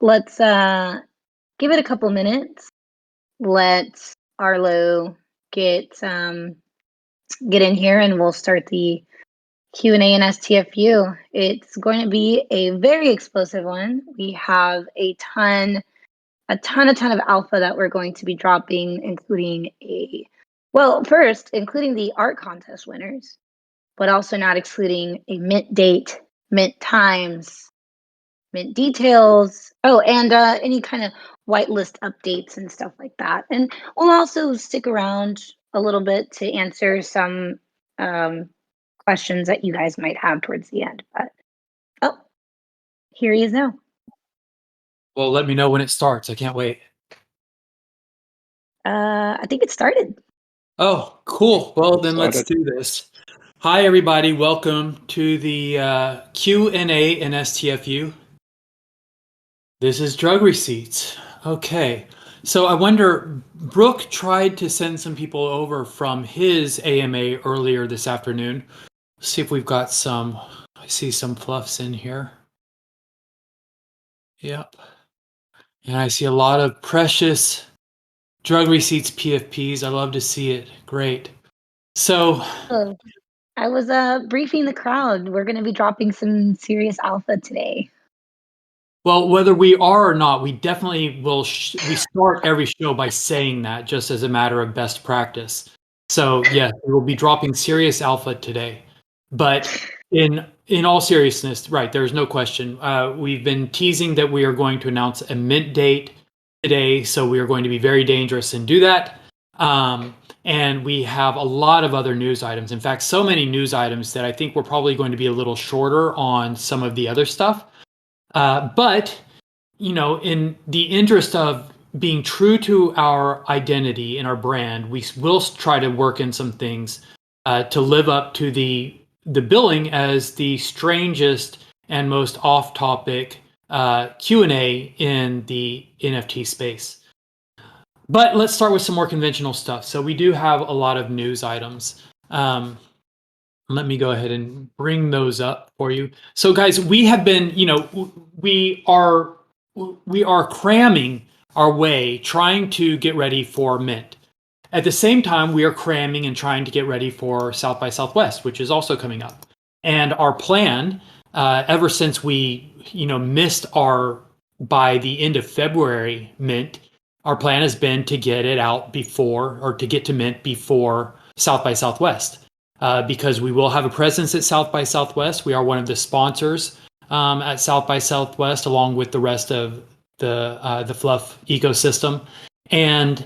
let's give it a couple minutes. Let Arlo get in here, and we'll start the Q&A and STFU. It's going to be a very explosive one. We have a ton of alpha that we're going to be dropping, including including the art contest winners, but also not excluding a mint date, mint times, mint details. Oh, and any kind of whitelist updates and stuff like that. And we'll also stick around a little bit to answer some questions that you guys might have towards the end. But here he is now. Well, let me know when it starts. I can't wait. I think it started. Oh, cool. Well, then let's do this. Hi, everybody. Welcome to the Q&A and STFU. This is drug receipts. Okay. So I wonder, Brooke tried to send some people over from his AMA earlier this afternoon. Let's see if we've got some. I see some fluffs in here. Yep. And I see a lot of precious drug receipts PFPs. I love to see it. Great. So I was briefing the crowd. We're going to be dropping some serious alpha today. Well, whether we are or not, we definitely will. We start every show by saying that, just as a matter of best practice. So yes, we will be dropping serious alpha today. But in all seriousness, right? There's no question. We've been teasing that we are going to announce a mint date today, so we are going to be very dangerous and do that. And we have a lot of other news items. In fact, so many news items that I think we're probably going to be a little shorter on some of the other stuff. But, in the interest of being true to our identity and our brand, we will try to work in some things to live up to the billing as the strangest and most off-topic Q&A in the NFT space. But let's start with some more conventional stuff. So we do have a lot of news items. Let me go ahead and bring those up for you. So guys, we have been, we are cramming our way trying to get ready for Mint. At the same time, we are cramming and trying to get ready for South by Southwest, which is also coming up. And our plan, ever since we, missed by the end of February Mint, our plan has been to get it out before, or to get to Mint before South by Southwest. Because we will have a presence at South by Southwest. We are one of the sponsors at South by Southwest, along with the rest of the Fluff ecosystem, and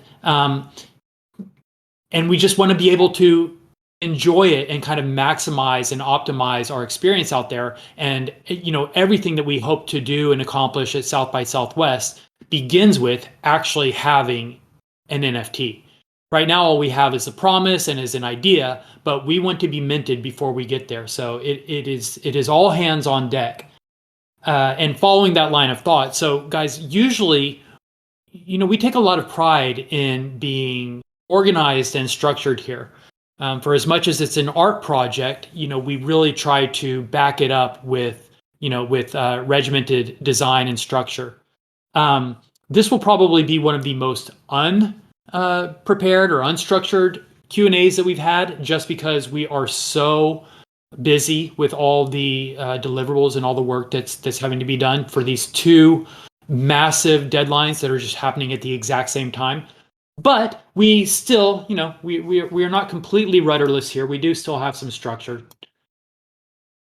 we just want to be able to enjoy it and kind of maximize and optimize our experience out there. And everything that we hope to do and accomplish at South by Southwest begins with actually having an NFT. Right now, all we have is a promise and is an idea, but we want to be minted before we get there. So it is all hands on deck. And following that line of thought, so guys, usually, we take a lot of pride in being organized and structured here. For as much as it's an art project, we really try to back it up with regimented design and structure. This will probably be one of the most prepared or unstructured Q&As that we've had, just because we are so busy with all the deliverables and all the work that's having to be done for these two massive deadlines that are just happening at the exact same time. But we still, we are not completely rudderless here. We do still have some structure.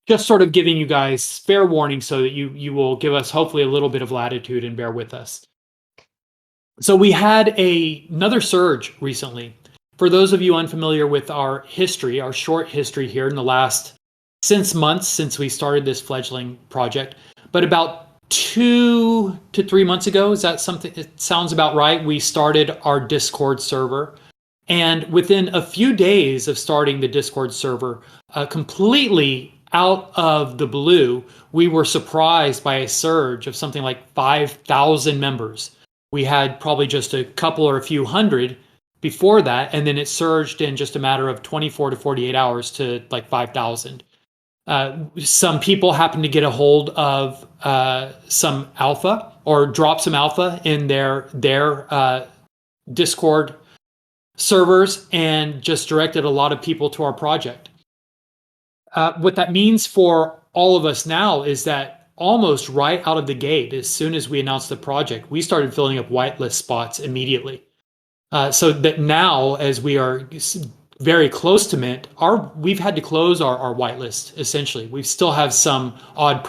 Just sort of giving you guys fair warning so that you will give us hopefully a little bit of latitude and bear with us. So we had another surge recently. For those of you unfamiliar with our history, our short history here in the last months since we started this fledgling project, but about 2 to 3 months ago, is that something? It sounds about right. We started our Discord server, and within a few days of starting the Discord server, completely out of the blue, we were surprised by a surge of something like 5,000 members. We had probably just a couple or a few hundred before that, and then it surged in just a matter of 24 to 48 hours to like 5,000. Some people happened to get a hold of some alpha or drop some alpha in their Discord servers and just directed a lot of people to our project. What that means for all of us now is that almost right out of the gate, as soon as we announced the project, we started filling up whitelist spots immediately. So that now, as we are very close to mint, we've had to close our whitelist essentially. We still have some odd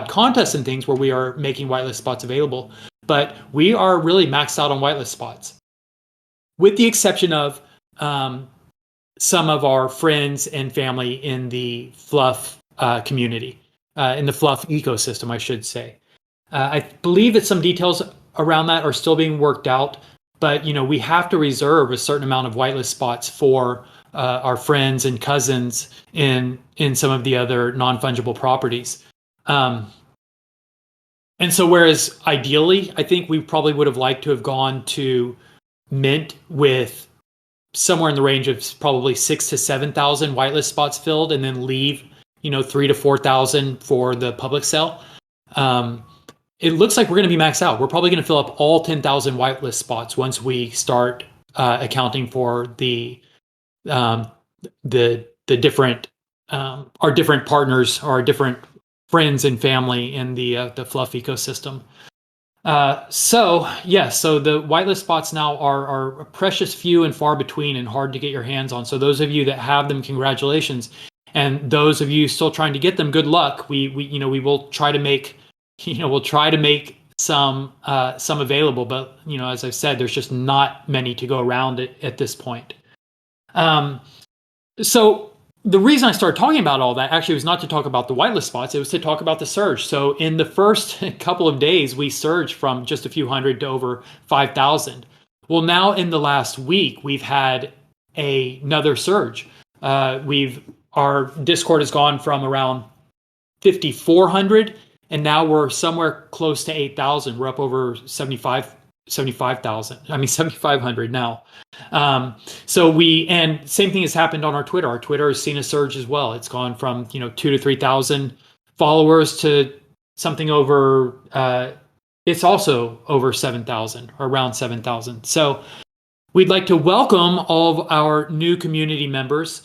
contests and things where we are making whitelist spots available, but we are really maxed out on whitelist spots, with the exception of some of our friends and family in the Fluff community, in the Fluff ecosystem, I should say. I believe that some details around that are still being worked out, but we have to reserve a certain amount of whitelist spots for our friends and cousins in some of the other non-fungible properties. And so whereas ideally, I think we probably would have liked to have gone to mint with somewhere in the range of probably 6,000 to 7,000 whitelist spots filled, and then leave 3,000 to 4,000 for the public sale. It looks like we're going to be maxed out. We're probably going to fill up all 10,000 whitelist spots once we start accounting for the different our different partners, our different friends and family in the Fluff ecosystem. So the whitelist spots now are a precious few and far between and hard to get your hands on. So those of you that have them, congratulations. And those of you still trying to get them, good luck. We will try to make some available, but as I've said, there's just not many to go around at this point. So the reason I started talking about all that actually was not to talk about the whitelist spots. It was to talk about the surge. So in the first couple of days, we surged from just a few hundred to over 5,000. Well, now in the last week, we've had another surge. Our Discord has gone from around 5,400, and now we're somewhere close to 8,000. We're up over 7,500 now. And same thing has happened on our Twitter. Our Twitter has seen a surge as well. It's gone from 2,000 to 3,000 followers to something over. It's also over 7,000, or around 7,000. So we'd like to welcome all of our new community members,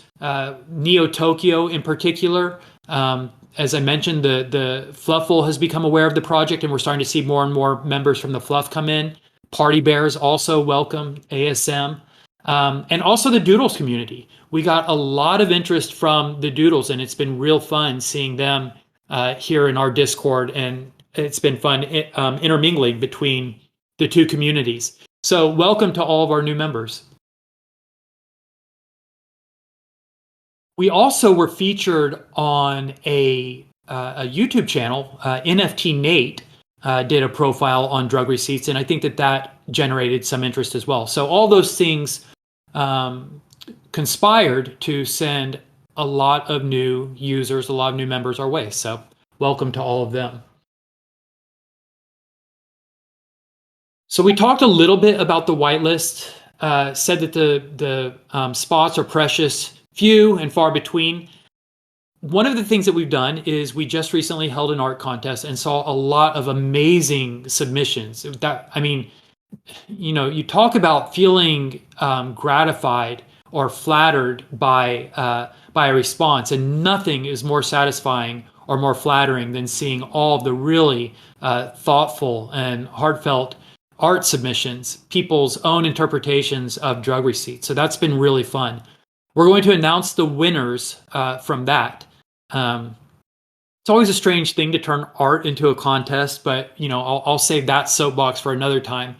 Neo Tokyo in particular. As I mentioned, the Fluffle has become aware of the project, and we're starting to see more and more members from the Fluff come in. Party Bears also welcome ASM, and also the Doodles community. We got a lot of interest from the Doodles, and it's been real fun seeing them here in our Discord, and it's been fun intermingling between the two communities. So welcome to all of our new members. We also were featured on a YouTube channel. NFT Nate did a profile on drug receipts, and I think that generated some interest as well. So all those things conspired to send a lot of new users, a lot of new members our way. So welcome to all of them. So we talked a little bit about the whitelist, said that the spots are precious, few and far between. One of the things that we've done is we just recently held an art contest and saw a lot of amazing submissions. You talk about feeling gratified or flattered by a response, and nothing is more satisfying or more flattering than seeing all of the really thoughtful and heartfelt art submissions, people's own interpretations of drug receipts. So that's been really fun. We're going to announce the winners from that. It's always a strange thing to turn art into a contest, but I'll save that soapbox for another time.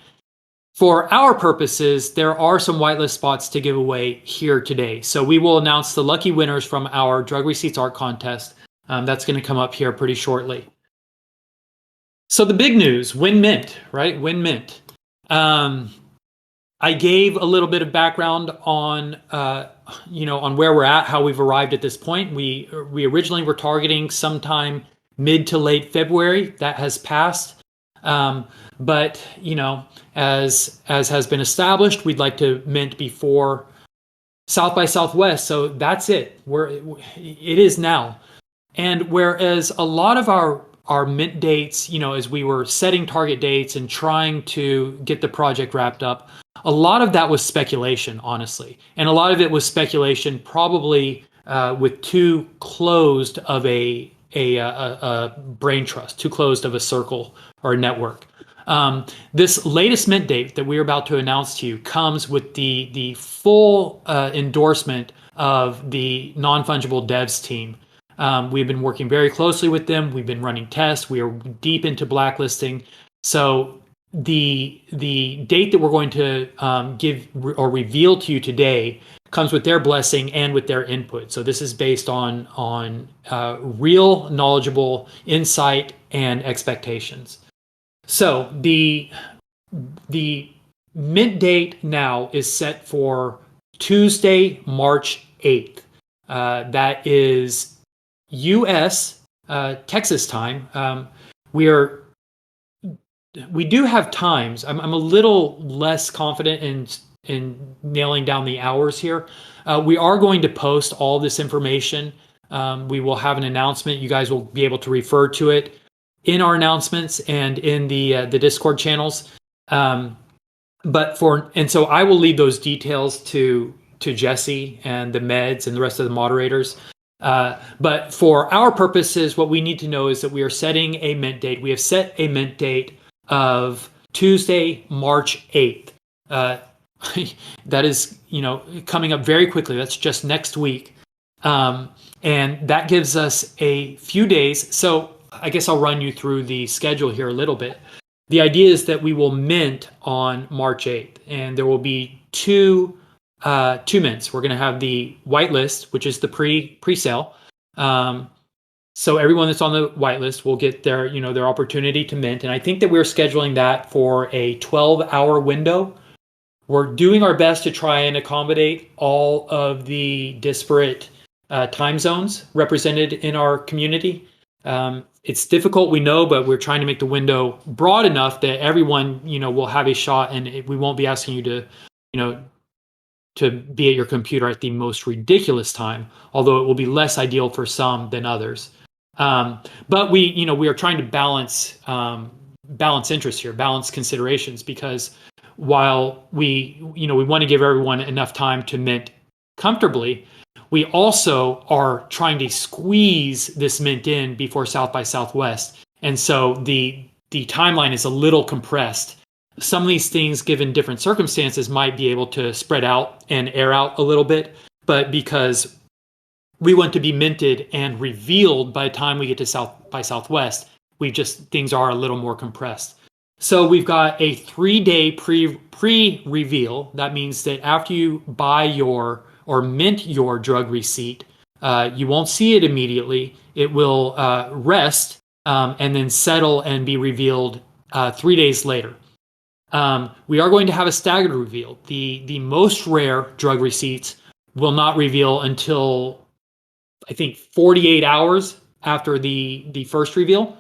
For our purposes, there are some whitelist spots to give away here today. So we will announce the lucky winners from our drug receipts art contest. That's going to come up here pretty shortly. So the big news, Win Mint, right? Win Mint. I gave a little bit of background on where we're at, how we've arrived at this point. We originally were targeting sometime mid to late February. That has passed. But as has been established, we'd like to mint before South by Southwest. So that's it. It is now. And whereas a lot of our our mint dates, as we were setting target dates and trying to get the project wrapped up, a lot of that was speculation, honestly. And a lot of it was speculation probably with too closed of a brain trust, too closed of a circle or a network. This latest mint date that we're about to announce to you comes with the full endorsement of the non-fungible devs team. We've been working very closely with them. We've been running tests. We are deep into blacklisting. So the date that we're going to give or reveal to you today comes with their blessing and with their input. So this is based on real knowledgeable insight and expectations. So the mint date now is set for Tuesday, March 8th. That is U.S. Texas time. We do have times. I'm a little less confident in nailing down the hours here. We are going to post all this information. We will have an announcement. You guys will be able to refer to it in our announcements and in the Discord channels. So I will leave those details to Jesse and the meds and the rest of the moderators. But for our purposes, what we need to know is that we are setting a mint date. We have set a mint date of Tuesday, March 8th. That is, coming up very quickly. That's just next week. And that gives us a few days. So I guess I'll run you through the schedule here a little bit. The idea is that we will mint on March 8th, and there will be two mints. We're going to have the whitelist, which is the pre-sale. So everyone that's on the whitelist will get their opportunity to mint. And I think that we're scheduling that for a 12-hour window. We're doing our best to try and accommodate all of the disparate time zones represented in our community. It's difficult, we know, but we're trying to make the window broad enough that everyone, will have a shot, and we won't be asking you to be at your computer at the most ridiculous time, although it will be less ideal for some than others. But we are trying to balance interests here, balance considerations, because while we want to give everyone enough time to mint comfortably, we also are trying to squeeze this mint in before South by Southwest. And so the timeline is a little compressed. Some of these things, given different circumstances, might be able to spread out and air out a little bit. But because we want to be minted and revealed by the time we get to South by Southwest, things are a little more compressed. So we've got a 3-day pre-reveal. That means that after you buy or mint your drug receipt, you won't see it immediately. It will rest and then settle and be revealed 3 days later. We are going to have a staggered reveal. The most rare drug receipts will not reveal until, I think, 48 hours after the first reveal.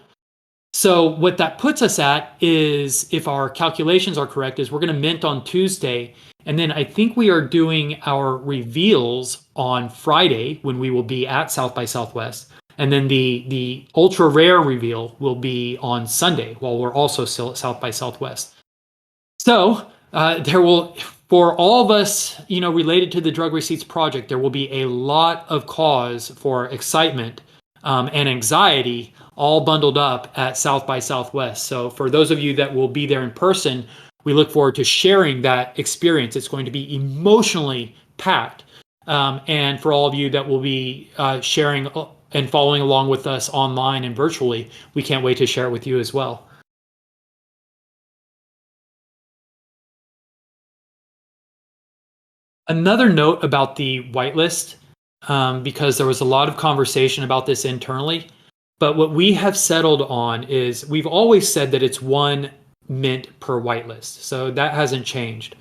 So what that puts us at is, if our calculations are correct, is we're going to mint on Tuesday. And then I think we are doing our reveals on Friday when we will be at South by Southwest. And then the ultra rare reveal will be on Sunday while we're also still at South by Southwest. So there will, for all of us, related to the Drug Receipts Project, there will be a lot of cause for excitement and anxiety all bundled up at South by Southwest. So for those of you that will be there in person, we look forward to sharing that experience. It's going to be emotionally packed. And for all of you that will be sharing and following along with us online and virtually, we can't wait to share it with you as well. Another note about the whitelist, because there was a lot of conversation about this internally, but what we have settled on is we've always said that it's 1 mint per whitelist. So that hasn't changed.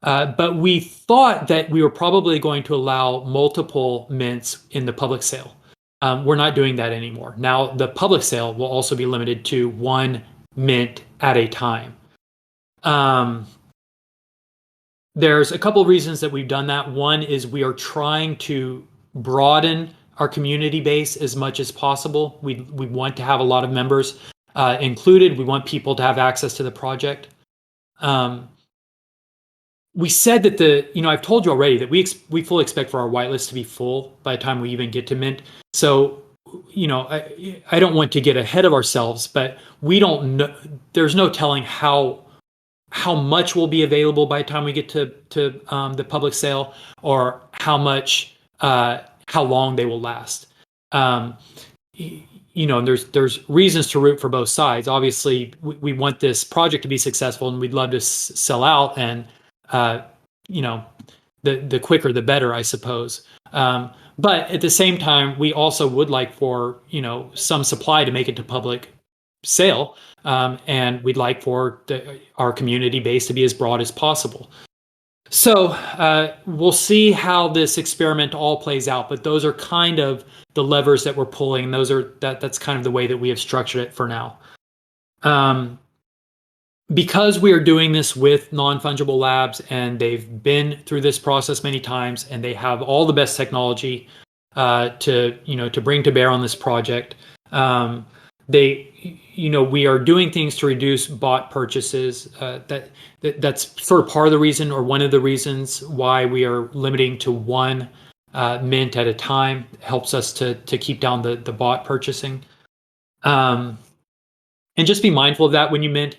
But we thought that we were probably going to allow multiple mints in the public sale. We're not doing that anymore. Now the public sale will also be limited to 1 mint at a time. There's a couple of reasons that we've done that. One is we are trying to broaden our community base as much as possible. We want to have a lot of members included. We want people to have access to the project. We said that I've told you already that we fully expect for our whitelist to be full by the time we even get to mint. So, I don't want to get ahead of ourselves, but we don't know. There's no telling how much will be available by the time we get to the public sale, or how long they will last. There's reasons to root for both sides. Obviously, we want this project to be successful, and we'd love to sell out, and the quicker the better, I suppose. But at the same time, we also would like for some supply to make it to public sale, and we'd like for our community base to be as broad as possible. So we'll see how this experiment all plays out, but those are kind of the levers that we're pulling. That's kind of the way that we have structured it for now. Because we are doing this with non-fungible labs, and they've been through this process many times, and they have all the best technology to bring to bear on this project. We are doing things to reduce bot purchases. That's sort of part of the reason, or one of the reasons, why we are limiting to one mint at a time. It helps us to keep down the bot purchasing. And just be mindful of that when you mint.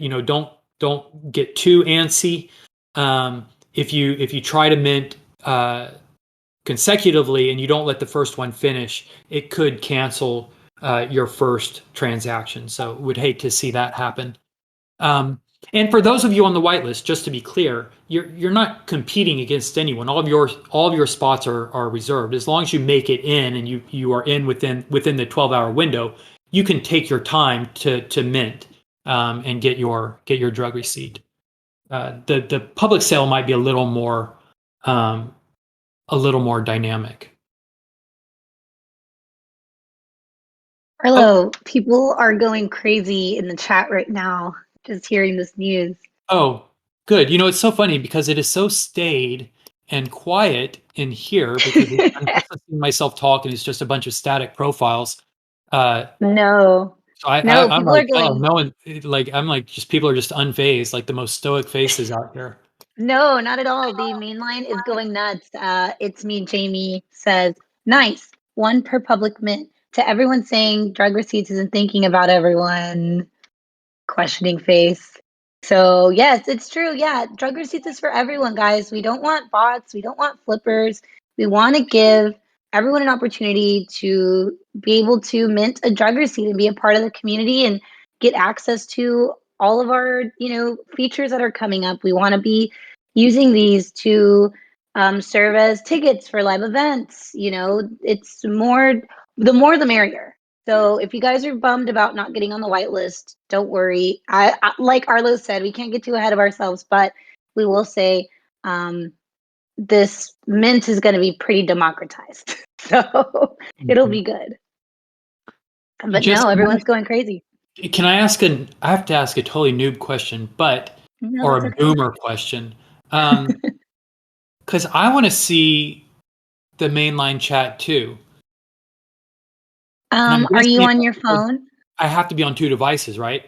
Don't get too antsy. If you try to mint consecutively and you don't let the first one finish, it could cancel your first transaction. So would hate to see that happen. And for those of you on the whitelist, just to be clear, you're not competing against anyone. All of your spots are reserved. As long as you make it in, and you are in within the 12-hour window, you can take your time to mint and get your drug receipt. The public sale might be a little more dynamic. Arlo, people are going crazy in the chat right now, just hearing this news. Oh, good. It's so funny because it is so staid and quiet in here, because I'm just listening to myself talk, and it's just a bunch of static profiles. No. So I'm people like, are going. oh, no one, I'm like, just people are just unfazed, like the most stoic faces out here. No, not at all. The main line is going nuts. It's me, Jamie says, nice. One per public mint. To everyone saying drug receipts isn't thinking about everyone. Questioning face. So yes, it's true. Yeah, drug receipts is for everyone, guys. We don't want bots. We don't want flippers. We want to give everyone an opportunity to be able to mint a drug receipt and be a part of the community and get access to all of our, features that are coming up. We want to be using these to serve as tickets for live events. It's the more the merrier. So if you guys are bummed about not getting on the whitelist, don't worry. I like Arlo said, we can't get too ahead of ourselves, but we will say this mint is going to be pretty democratized. So it'll be good. But no, everyone's going crazy. Can I have to ask a totally noob question, or a boomer question. Because I want to see the mainline chat too. Are you on your phone? I have to be on two devices, right?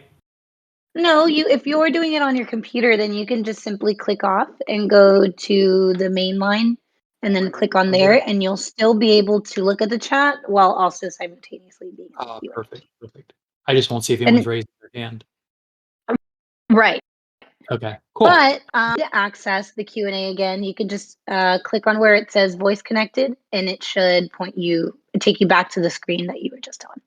No, if you're doing it on your computer, then you can just simply click off and go to the main line, and then click on there, and you'll still be able to look at the chat while also simultaneously being on the Q&A. Perfect. I just won't see if anyone's raising their hand. Right. Okay, cool. But to access the Q&A again, you can just click on where it says voice connected, and it should take you back to the screen that you were just on.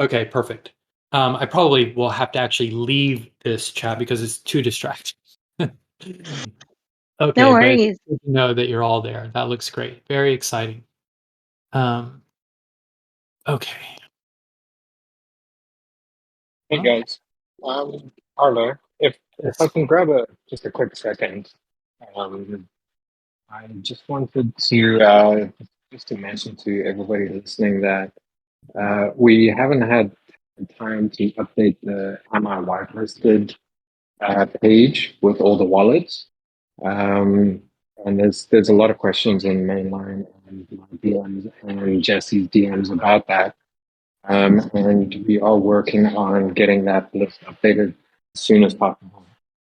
Okay, perfect. I probably will have to actually leave this chat because it's too distracting. Okay, no worries. But good to know that you're all there. That looks great. Very exciting. Okay. Hey guys, Arlo, if I can grab just a quick second, I just wanted to just to mention to everybody listening that we haven't had time to update the Am I Whitelisted page with all the wallets. And there's a lot of questions in mainline and my DMs and Jesse's DMs about that. And we are working on getting that list updated as soon as possible,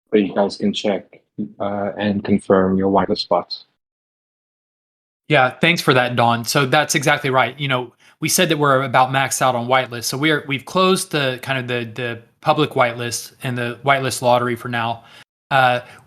so you guys can check and confirm your whitelist spots. Yeah, thanks for that, Dawn. So that's exactly right. We said that we're about maxed out on whitelist. So we've closed the kind of the public whitelist and the whitelist lottery for now.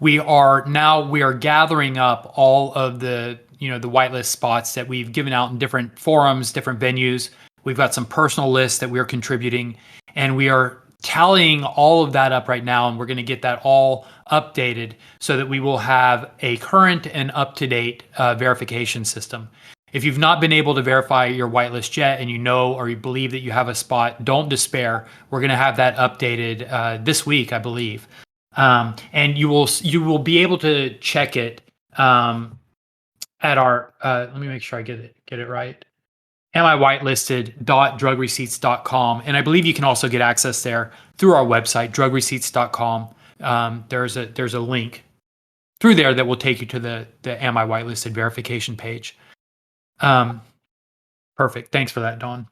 We are gathering up all of the the whitelist spots that we've given out in different forums, different venues. We've got some personal lists that we're contributing, and we are tallying all of that up right now, and we're going to get that all updated so that we will have a current and up-to-date verification system. If you've not been able to verify your whitelist yet and you know or you believe that you have a spot, don't despair. We're going to have that updated this week, I believe. And you will be able to check it at our let me make sure I get it right. amIwhitelisted.drugreceipts.com, and I believe you can also get access there through our website, drugreceipts.com. There's a link through there that will take you to the Am I Whitelisted verification page. Perfect. Thanks for that, Dawn.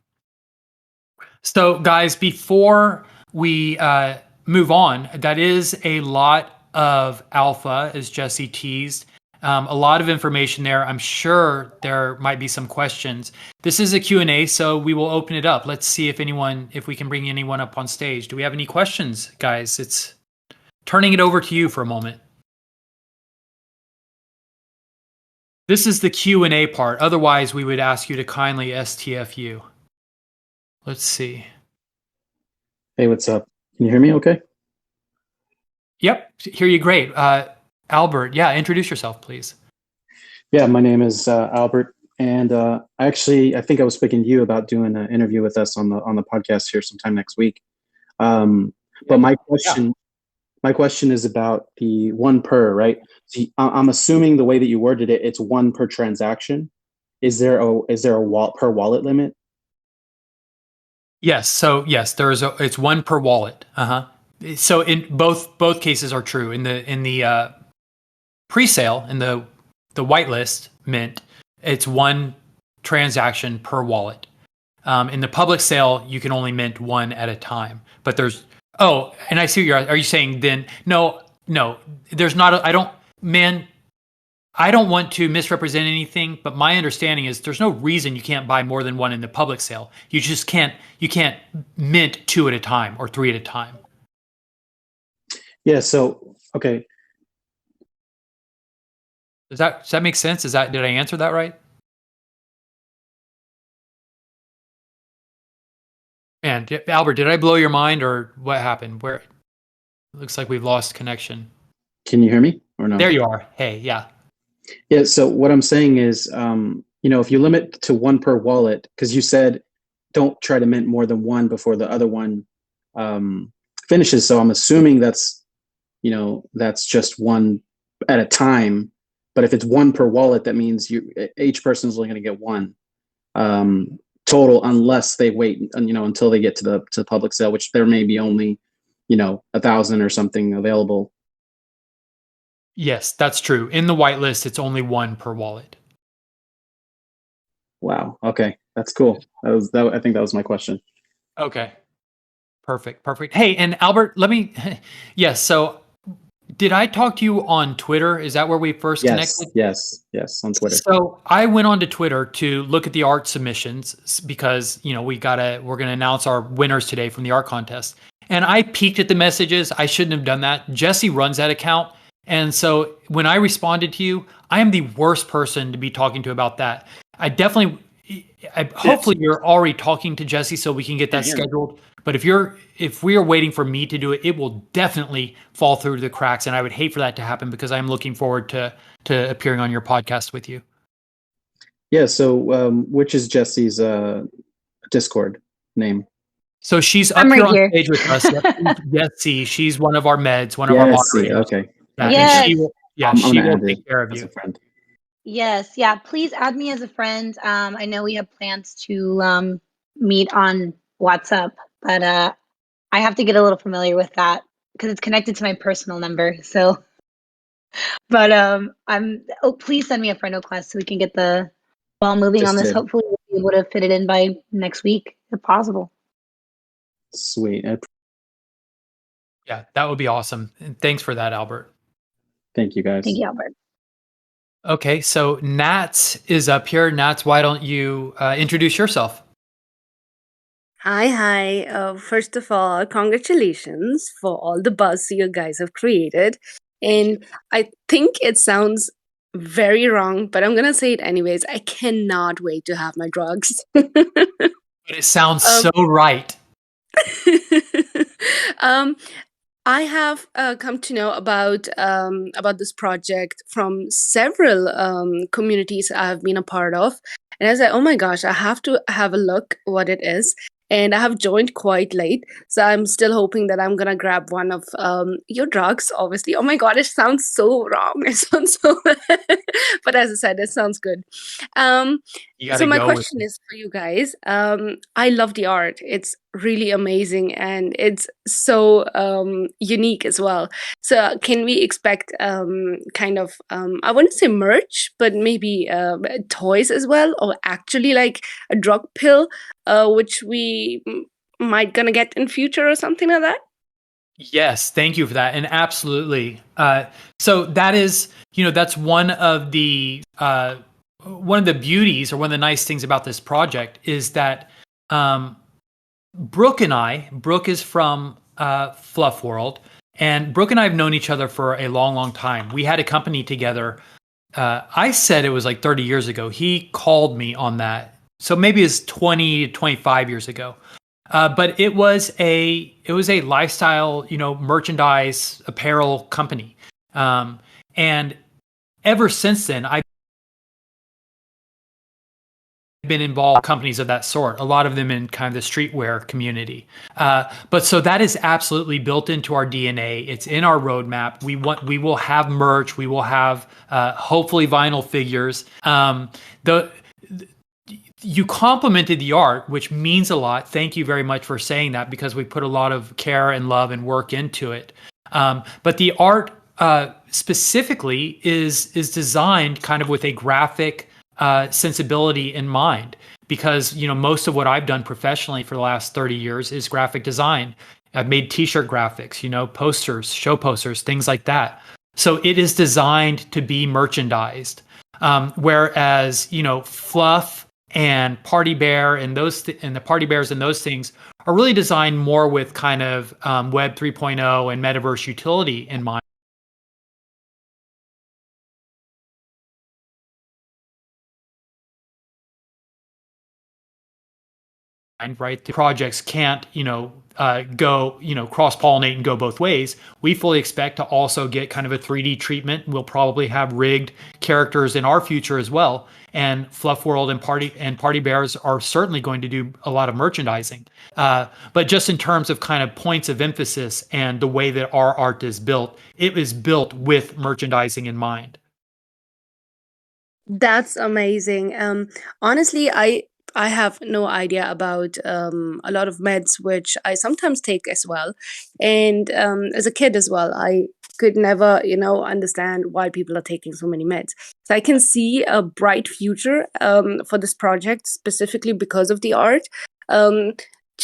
So, guys, before we move on, that is a lot of alpha, as Jesse teased. A lot of information there. I'm sure there might be some questions. This is a Q&A, so we will open it up. Let's see if we can bring anyone up on stage. Do we have any questions, guys? It's turning it over to you for a moment. This is the Q&A part. Otherwise, we would ask you to kindly STFU. Let's see. Hey, what's up? Can you hear me okay? Yep, hear you great. Albert, yeah, introduce yourself, please. Yeah, my name is Albert, and I think I was speaking to you about doing an interview with us on the podcast here sometime next week. But my question is about the one per, right? See, I'm assuming the way that you worded it, it's one per transaction. Is there a per wallet limit? Yes. So yes, it's one per wallet. So in both cases are true. In the pre-sale, in the whitelist mint, it's one transaction per wallet. In the public sale, you can only mint one at a time. But there's and I see are you saying then no, there's not. I don't want to misrepresent anything, but my understanding is there's no reason you can't buy more than one in the public sale. You just can't mint two at a time or three at a time. Yeah. So okay. Does that make sense? Did I answer that right? And Albert, did I blow your mind or what happened? Where it looks like we've lost connection. Can you hear me or no? There you are. Hey, yeah. Yeah. So what I'm saying is, if you limit to one per wallet, because you said don't try to mint more than one before the other one finishes. So I'm assuming that's just one at a time. But if it's one per wallet, that means each person is only going to get one total, unless they wait, until they get to the public sale, which there may be only, 1,000 or something available. Yes, that's true. In the whitelist, it's only one per wallet. Wow. Okay, that's cool. I think that was my question. Okay. Perfect. Hey, and Albert, yes. So, did I talk to you on Twitter? Is that where we first connected? Yes, on Twitter. So I went on to Twitter to look at the art submissions because we're gonna announce our winners today from the art contest. And I peeked at the messages. I shouldn't have done that. Jesse runs that account. And so when I responded to you, I am the worst person to be talking to about that. Hopefully you're already talking to Jesse so we can get that scheduled. But if we are waiting for me to do it, it will definitely fall through the cracks. And I would hate for that to happen because I'm looking forward to appearing on your podcast with you. Yeah. So which is Jesse's Discord name? So she's up here on stage with us. Jessie, she's one of our meds, one of our moderators. Okay. Yes. She will take care of you. As a friend. Yes. Yeah. Please add me as a friend. I know we have plans to meet on WhatsApp, but I have to get a little familiar with that because it's connected to my personal number. So But please send me a friend request so we can get the ball moving on Just this. did. Hopefully we'll be able to fit it in by next week if possible. Sweet. Yeah, that would be awesome. And thanks for that, Albert. Thank you, guys. Thank you, Albert. Okay, so Nats is up here. Nats, why don't you introduce yourself? Hi. First of all, congratulations for all the buzz you guys have created. And I think it sounds very wrong, but I'm going to say it anyways. I cannot wait to have my drugs. But it sounds so right. I have come to know about this project from several communities I've been a part of, and I was like, oh my gosh, I have to have a look what it is. And I have joined quite late, so I'm still hoping that I'm gonna grab one of your drugs. Obviously, oh my god, it sounds so wrong. It sounds so, but as I said, it sounds good. So my question is for you guys. I love the art. It's really amazing and it's so unique as well. So can we expect kind of I wouldn't say merch, but maybe toys as well, or actually like a drug pill, which we might gonna get in future or something like that? Yes, thank you for that, and absolutely. So that is, that's one of the beauties or one of the nice things about this project is that Brooke is from Fluff World, and Brooke and I have known each other for a long, long time. We had a company together. I said it was like 30 years ago. He called me on that. So maybe it's 20 to 25 years ago. But it was a lifestyle, merchandise apparel company. And ever since then, I've been involved in companies of that sort, a lot of them in kind of the streetwear community. But so that is absolutely built into our DNA. It's in our roadmap. We will have merch. We will have hopefully vinyl figures. You complimented the art, which means a lot. Thank you very much for saying that, because we put a lot of care and love and work into it. But the art specifically is designed kind of with a graphic sensibility in mind, because most of what I've done professionally for the last 30 years is graphic design. I've made t-shirt graphics, posters, show posters, things like that. So it is designed to be merchandised. Whereas Fluff and Party Bear and and the Party Bears and those things are really designed more with kind of Web 3.0 and metaverse utility in mind. Right, the projects can't go cross-pollinate and go both ways. We fully expect to also get kind of a 3D treatment. We'll probably have rigged characters in our future as well. And Fluff World and Party Bears are certainly going to do a lot of merchandising. But just in terms of kind of points of emphasis and the way that our art is built, it is built with merchandising in mind. That's amazing. Honestly, I have no idea about a lot of meds, which I sometimes take as well. And as a kid as well, I could never, understand why people are taking so many meds. So I can see a bright future for this project, specifically because of the art. To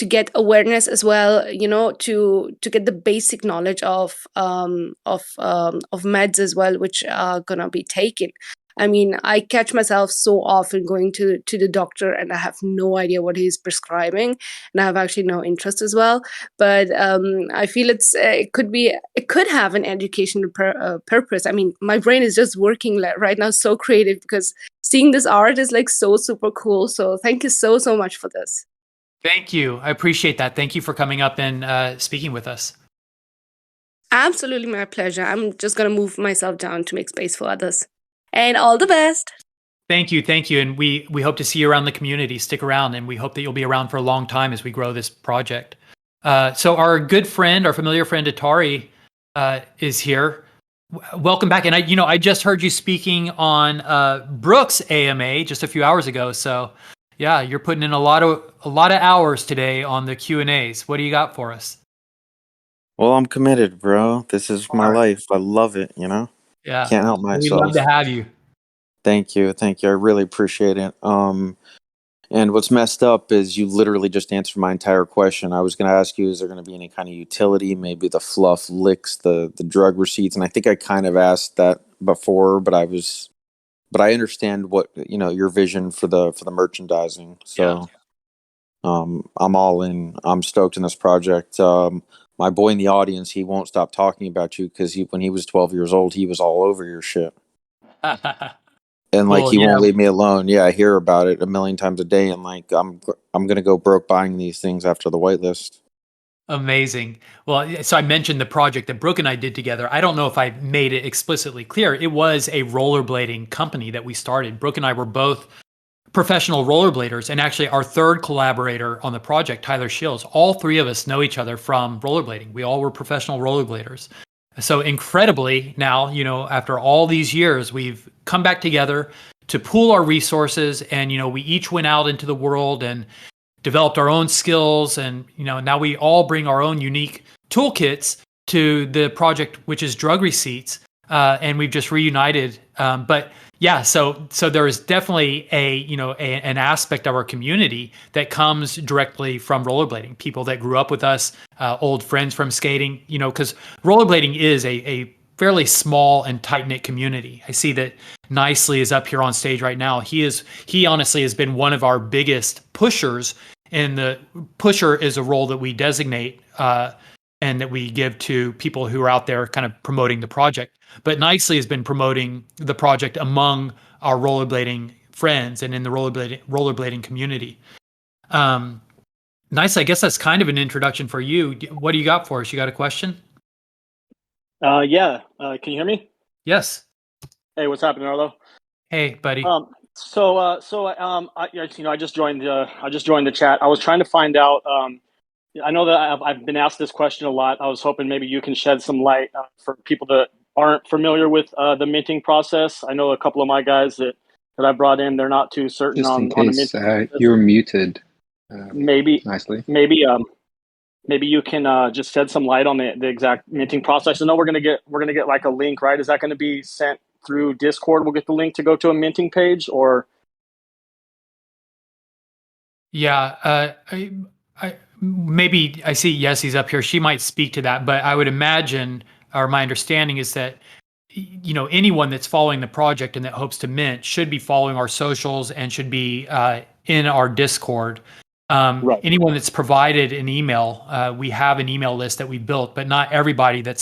get awareness as well, to get the basic knowledge of meds as well, which are gonna be taken. I mean, I catch myself so often going to the doctor and I have no idea what he's prescribing, and I have actually no interest as well. But I feel it could have an educational purpose. I mean, my brain is just working right now so creative because seeing this art is like so super cool. So thank you so much for this. Thank you. I appreciate that. Thank you for coming up and speaking with us. Absolutely my pleasure. I'm just going to move myself down to make space for others. And all the best. Thank you. And we hope to see you around the community. Stick around, and we hope that you'll be around for a long time as we grow this project. So our good friend, our familiar friend Atari is here. Welcome back. And I just heard you speaking on Brooks AMA just a few hours ago. So yeah, you're putting in a lot of hours today on the Q&As. What do you got for us? Well, I'm committed, bro. This is my life. I love it, Yeah. Can't help We'd love myself. to have you. Thank you. I really appreciate it. And what's messed up is you literally just answered my entire question. I was going to ask you, is there going to be any kind of utility, maybe the fluff licks, the drug receipts? And I think I kind of asked that before, but I understand what, your vision for the merchandising. So I'm all in. I'm stoked in this project. My boy in the audience, he won't stop talking about you because when he was 12 years old, he was all over your shit. And like Well, he yeah. won't leave me alone. Yeah, I hear about it a million times a day, and like I'm gonna go broke buying these things after the whitelist. Amazing. Well, so I mentioned the project that Brooke and I did together. I don't know if I made it explicitly clear. It was a rollerblading company that we started. Brooke and I were both professional rollerbladers, and actually our third collaborator on the project, Tyler Shields, all three of us know each other from rollerblading. We all were professional rollerbladers. So incredibly now, after all these years, we've come back together to pool our resources, and we each went out into the world and developed our own skills, and now we all bring our own unique toolkits to the project, which is drug receipts, and we've just reunited. But yeah, so there is definitely an aspect of our community that comes directly from rollerblading. People that grew up with us, old friends from skating. Because rollerblading is a fairly small and tight knit community. I see that Nicely is up here on stage right now. He honestly has been one of our biggest pushers. And the pusher is a role that we designate and that we give to people who are out there kind of promoting the project. But Nicely has been promoting the project among our rollerblading friends and in the rollerblading community. Nicely, I guess that's kind of an introduction for you. What do you got for us? You got a question? Yeah. Can you hear me? Yes. Hey, what's happening, Arlo? Hey, buddy. I just joined the chat. I was trying to find out. I know that I've been asked this question a lot. I was hoping maybe you can shed some light for people that aren't familiar with the minting process. I know a couple of my guys that I brought in, they're not too certain Just in on the case, minting. you're muted. Maybe you can just shed some light on the exact minting process. I know we're gonna get like a link, right? Is that going to be sent through Discord? We'll get the link to go to a minting page, or Yeah, maybe I see Yessie's up here. She might speak to that, but I would imagine, or my understanding is that anyone that's following the project and that hopes to mint should be following our socials and should be in our Discord. Right. Anyone that's provided an email, we have an email list that we built, but not everybody that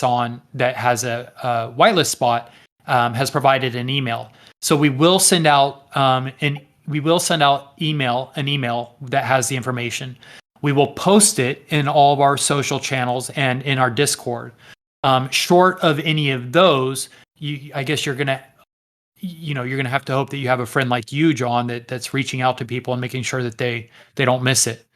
has a whitelist spot has provided an email. So we will send out an email that has the information. We will post it in all of our social channels and in our Discord. Short of any of those, I guess you're gonna have to hope that you have a friend like you, John, that's reaching out to people and making sure that they don't miss it.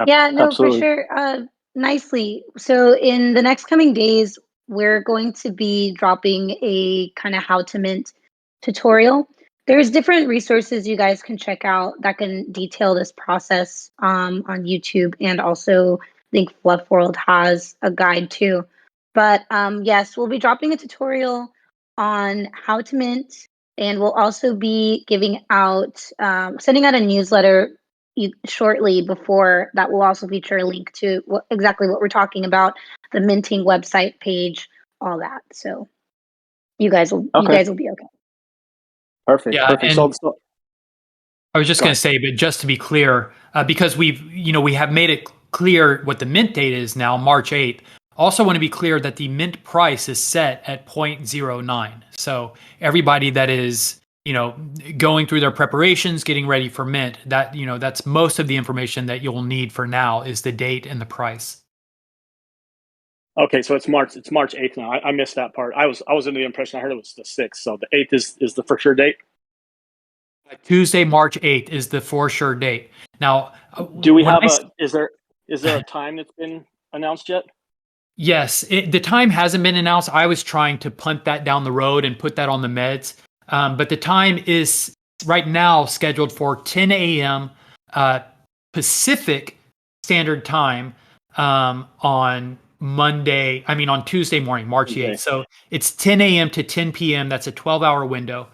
Yeah, no, Absolutely. for sure. Nicely. So in the next coming days, we're going to be dropping a kind of how to mint tutorial. There's different resources you guys can check out that can detail this process on YouTube, and also I think Fluff World has a guide too. But yes, we'll be dropping a tutorial on how to mint, and we'll also be sending out a newsletter shortly before that will also feature a link to exactly what we're talking about, the minting website page, all that. So you guys will be okay. Perfect. Yeah, Perfect. and So I was just going to say, but just to be clear, because we have made it clear what the mint date is now, March 8th. Also want to be clear that the mint price is set at 0.09. So everybody that is, going through their preparations, getting ready for mint, that's most of the information that you'll need for now is the date and the price. okay, so it's March 8th now. I missed that part. I was under the impression I heard it was the 6th. So the 8th is the for sure date. Tuesday, March 8th is the for sure date. Now, do we have is there a time that's been announced yet? Yes, the time hasn't been announced. I was trying to punt that down the road and put that on the meds. But the time is right now scheduled for 10 a.m. Pacific Standard Time on on Tuesday morning, March 8th. So it's 10 a.m. to 10 p.m. That's a 12-hour window.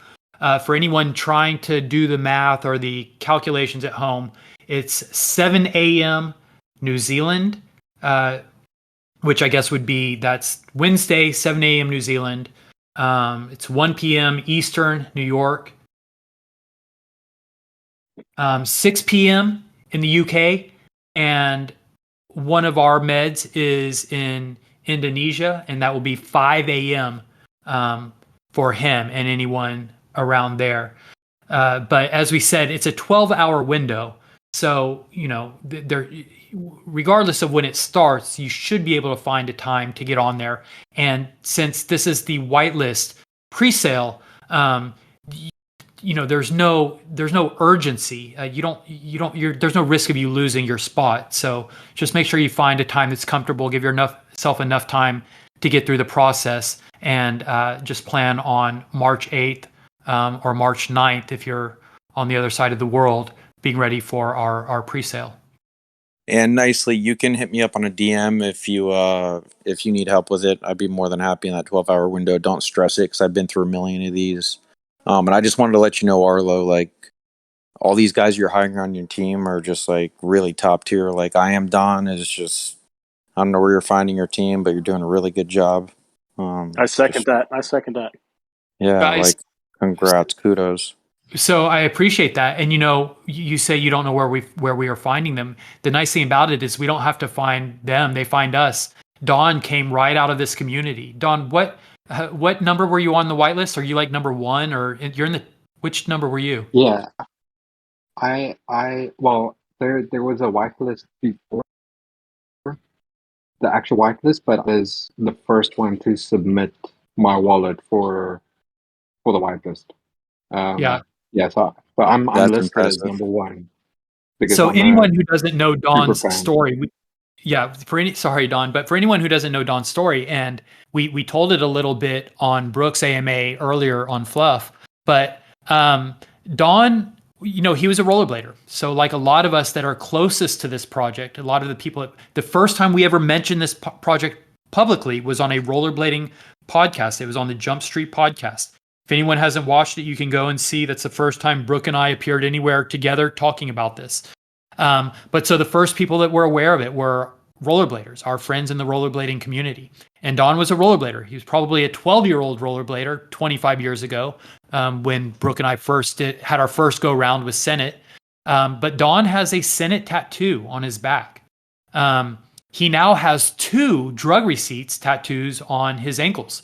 For anyone trying to do the math or the calculations at home, it's 7 a.m. New Zealand, which I guess would be, that's Wednesday, 7 a.m. New Zealand. It's 1 p.m. Eastern, New York. 6 p.m. in the UK, and one of our meds is in Indonesia, and that will be 5 a.m. For him and anyone around there. But as we said, it's a 12-hour window. So, there, regardless of when it starts, you should be able to find a time to get on there. And since this is the whitelist pre-sale, there's no urgency. There's no risk of you losing your spot. So just make sure you find a time that's comfortable. Give yourself enough time to get through the process, and just plan on March 8th or March 9th if you're on the other side of the world, being ready for our pre-sale. And nicely, you can hit me up on a DM if you need help with it. I'd be more than happy in that 12-hour window. Don't stress it, because I've been through a million of these. And I just wanted to let you know, Arlo, like, all these guys you're hiring on your team are just like really top tier. Like, I Am Don is just, I don't know where you're finding your team, but you're doing a really good job. I second that. Yeah, Guys, like, congrats, kudos. So I appreciate that. And you say you don't know where we are finding them. The nice thing about it is we don't have to find them; they find us. Dawn came right out of this community. Dawn, what number were you on the whitelist? Are you like number 1, or you're in which number were you? Yeah, well, there was a whitelist before the actual whitelist, but I was the first one to submit my wallet for the whitelist. Yeah, so I'm That's listed as impressive. number 1 because So I'm anyone who doesn't know Dawn's fan. story, sorry, Dawn, but for anyone who doesn't know Dawn's story, and we told it a little bit on Brooks AMA earlier on Fluff, but Dawn, he was a rollerblader. So like a lot of us that are closest to this project, a lot of the people, the first time we ever mentioned this project publicly was on a rollerblading podcast. It was on the Jump Street podcast. If anyone hasn't watched it, you can go and see. That's the first time Brooke and I appeared anywhere together talking about this. But so the first people that were aware of it were rollerbladers, our friends in the rollerblading community. And Don was a rollerblader. He was probably a 12-year-old rollerblader 25 years ago, when Brooke and I had our first go round with Senate. But Don has a Senate tattoo on his back. He now has 2 drug receipts tattoos on his ankles.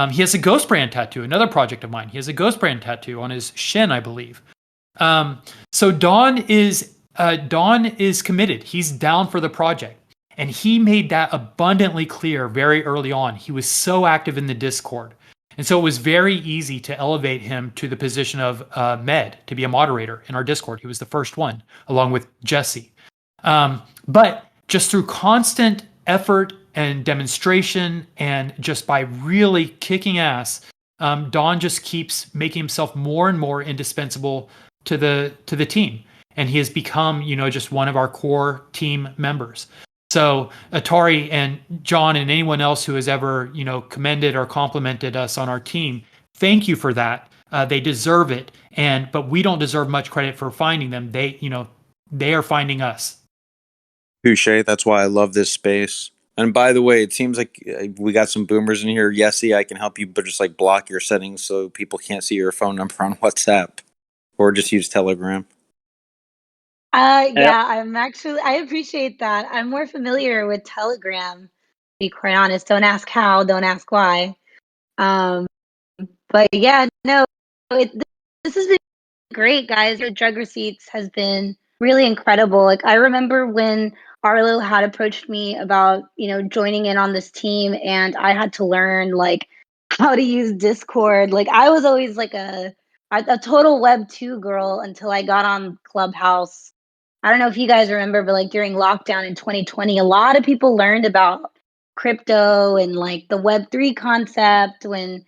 He has a Ghost Brand tattoo, another project of mine. He has a Ghost Brand tattoo on his shin, I believe. So Don is committed. He's down for the project. And he made that abundantly clear very early on. He was so active in the Discord. And so it was very easy to elevate him to the position of Med, to be a moderator in our Discord. He was the first one, along with Jesse. But just through constant effort and demonstration, and just by really kicking ass, Don just keeps making himself more and more indispensable to the team. And he has become, just one of our core team members. So Atari and John and anyone else who has ever, commended or complimented us on our team, thank you for that. They deserve it. But we don't deserve much credit for finding them. They are finding us. Touche. That's why I love this space. And by the way, it seems like we got some boomers in here. Yesy, I can help you, but just like block your settings so people can't see your phone number on WhatsApp, or just use Telegram. Yeah, I appreciate that. I'm more familiar with Telegram, to be quite honest. Don't ask how, don't ask why. But yeah, no, this has been great, guys. Your drug receipts has been really incredible. Like, I remember when Arlo had approached me about, joining in on this team, and I had to learn like how to use Discord. Like, I was always like a total Web 2 girl until I got on Clubhouse. I don't know if you guys remember, but like during lockdown in 2020, a lot of people learned about crypto and like the Web3 concept when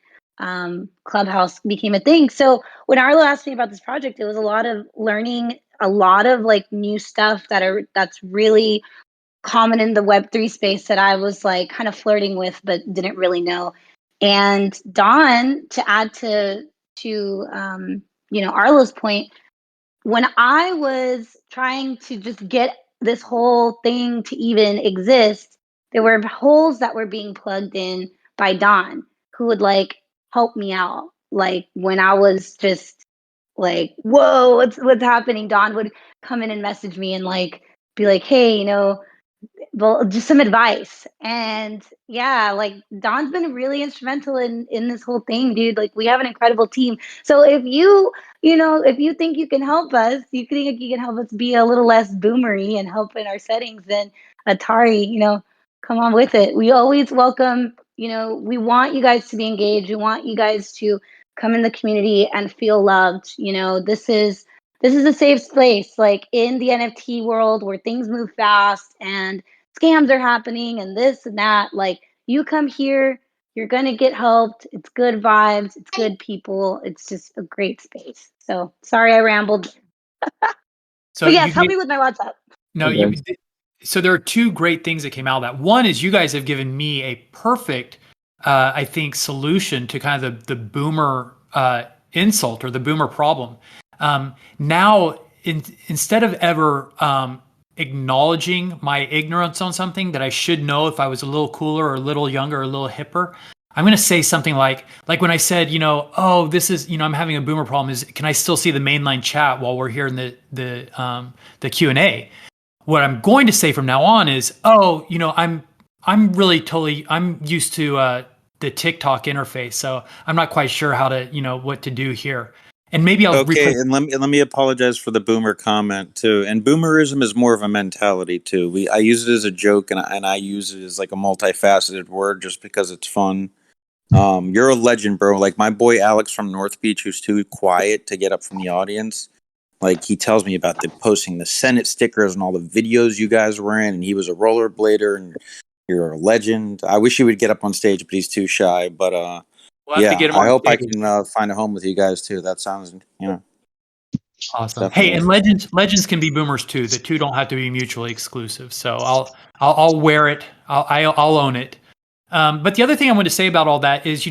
Clubhouse became a thing. So when Arlo asked me about this project, it was a lot of learning, a lot of like new stuff that's really common in the Web3 space that I was like kind of flirting with, but didn't really know. And Dawn, to add to Arlo's point, when I was trying to just get this whole thing to even exist, there were holes that were being plugged in by Dawn, who would like help me out. Like when I was just like, whoa, what's happening? Dawn would come in and message me and like be like, hey, well, just some advice. And yeah, like Don's been really instrumental in this whole thing, dude. Like we have an incredible team. So if you think you can help us, you think you can help us be a little less boomery and help in our settings, then Atari, come on with it. We always welcome, we want you guys to be engaged. We want you guys to come in the community and feel loved. This is a safe space, like in the NFT world where things move fast and scams are happening and this and that. Like you come here, you're going to get helped. It's good vibes. It's good people. It's just a great space. So sorry I rambled. So but yes, help me with my WhatsApp. No, so there are two great things that came out of that. One is you guys have given me a perfect, I think, solution to kind of the boomer insult or the boomer problem. Now, instead of ever acknowledging my ignorance on something that I should know if I was a little cooler or a little younger or a little hipper, I'm going to say something like when I said, oh, this is, I'm having a boomer problem. Can I still see the mainline chat while we're here in the Q&A? What I'm going to say from now on is, oh, I'm really I'm used to the TikTok interface, so I'm not quite sure how to, what to do here. And maybe I'll and let me apologize for the boomer comment too. And boomerism is more of a mentality too. I use it as a joke, and I use it as like a multifaceted word just because it's fun. You're a legend, bro. Like my boy Alex from North Beach, who's too quiet to get up from the audience. Like he tells me about posting the Senate stickers and all the videos you guys were in, and he was a rollerblader, and you're a legend. I wish he would get up on stage, but he's too shy. But we'll have to get him I on hope I stage. can find a home with you guys too. That sounds, awesome. Definitely. Hey, and legends can be boomers too. The two don't have to be mutually exclusive. So I'll wear it. I'll own it. But the other thing I want to say about all that is,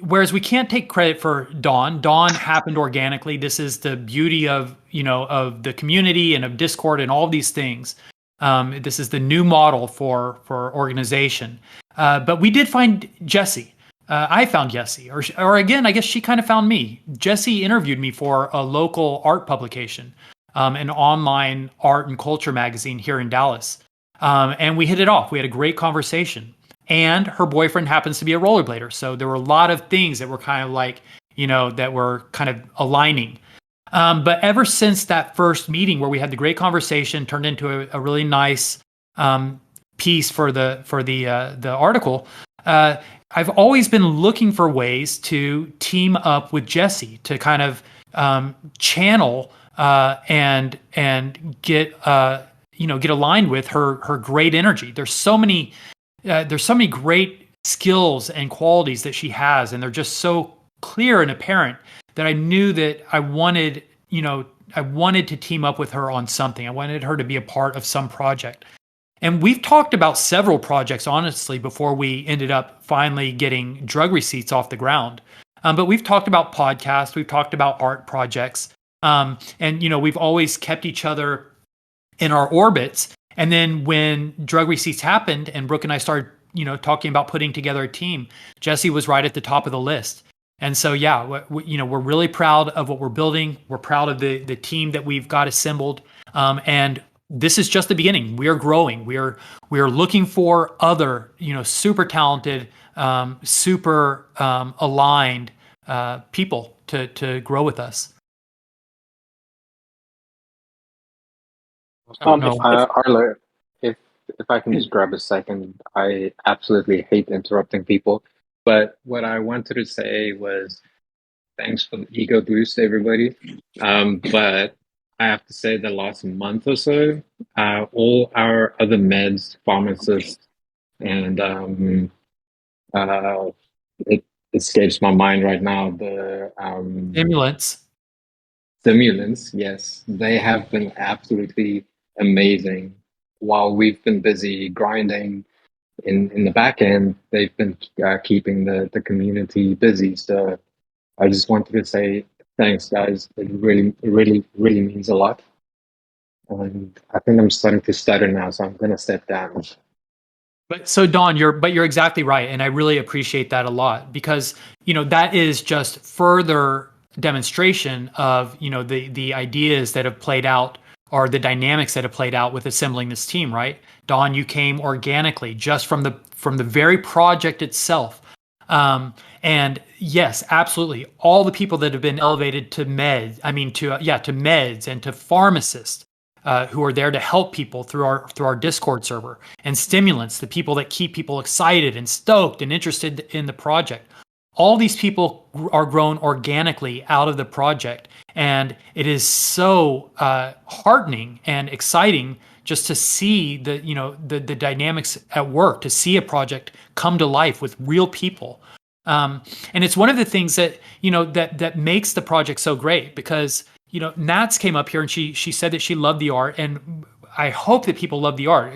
whereas we can't take credit for Dawn happened organically. This is the beauty of, of the community and of Discord and all of these things. This is the new model for organization. But we did find Jessie. I found Jessie, or again, I guess she kind of found me. Jessie interviewed me for a local art publication, an online art and culture magazine here in Dallas. And we hit it off. We had a great conversation. And her boyfriend happens to be a rollerblader. So there were a lot of things that were kind of like, that were kind of aligning. But ever since that first meeting where we had the great conversation, turned into a really nice piece for the article, I've always been looking for ways to team up with Jessie to kind of channel and get get aligned with her great energy. There's so many great skills and qualities that she has, and they're just so clear and apparent that I knew that I wanted to team up with her on something. I wanted her to be a part of some project. And we've talked about several projects, honestly, before we ended up finally getting drug receipts off the ground. But we've talked about podcasts, we've talked about art projects, and we've always kept each other in our orbits. And then when drug receipts happened and Brooke and I started, talking about putting together a team, Jessie was right at the top of the list. And so, yeah, we're really proud of what we're building. We're proud of the team that we've got assembled. And this is just the beginning. We are growing. We are looking for other, super talented, super aligned people to grow with us. Arlo, if I can just grab a second, I absolutely hate interrupting people. But what I wanted to say was thanks for the ego boost, everybody. But I have to say the last month or so, all our other meds, pharmacists, and it escapes my mind right now. The stimulants, yes, they have been absolutely amazing. while we've been busy grinding in the back end, they've been keeping the community busy. So I just wanted to say thanks, guys. It really means a lot. And I think I'm starting to stutter now, so I'm going to step down. But so Don, you're exactly right, and I really appreciate that a lot because that is just further demonstration of the ideas that have played out or the dynamics that have played out with assembling this team, right? Don, you came organically just from the very project itself. And yes, absolutely, all the people that have been elevated to meds and to pharmacists. Who are there to help people through our Discord server, and stimulants, the people that keep people excited and stoked and interested in the project. All these people are grown organically out of the project, and it is so heartening and exciting just to see the dynamics at work, to see a project come to life with real people. And it's one of the things that that makes the project so great because Nats came up here and she said that she loved the art, and I hope that people love the art.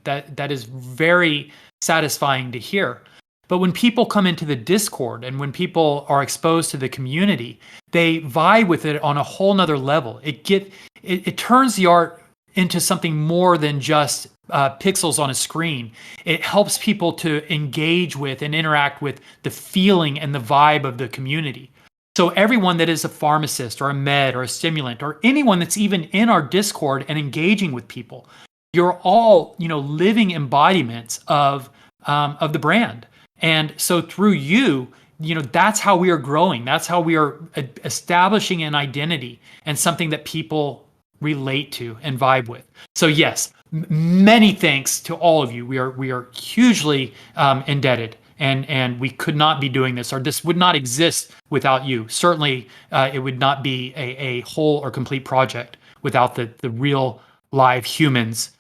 That is very satisfying to hear. But when people come into the Discord and when people are exposed to the community, they vibe with it on a whole nother level. It turns the art into something more than just pixels on a screen. It helps people to engage with and interact with the feeling and the vibe of the community. So everyone that is a pharmacist or a med or a stimulant or anyone that's even in our Discord and engaging with people, you're all living embodiments of the brand. And so through that's how we are growing. That's how we are establishing an identity and something that people relate to and vibe with. So yes, many thanks to all of you. We are hugely indebted. And we could not be doing this, or this would not exist without you. Certainly, it would not be a whole or complete project without the real live humans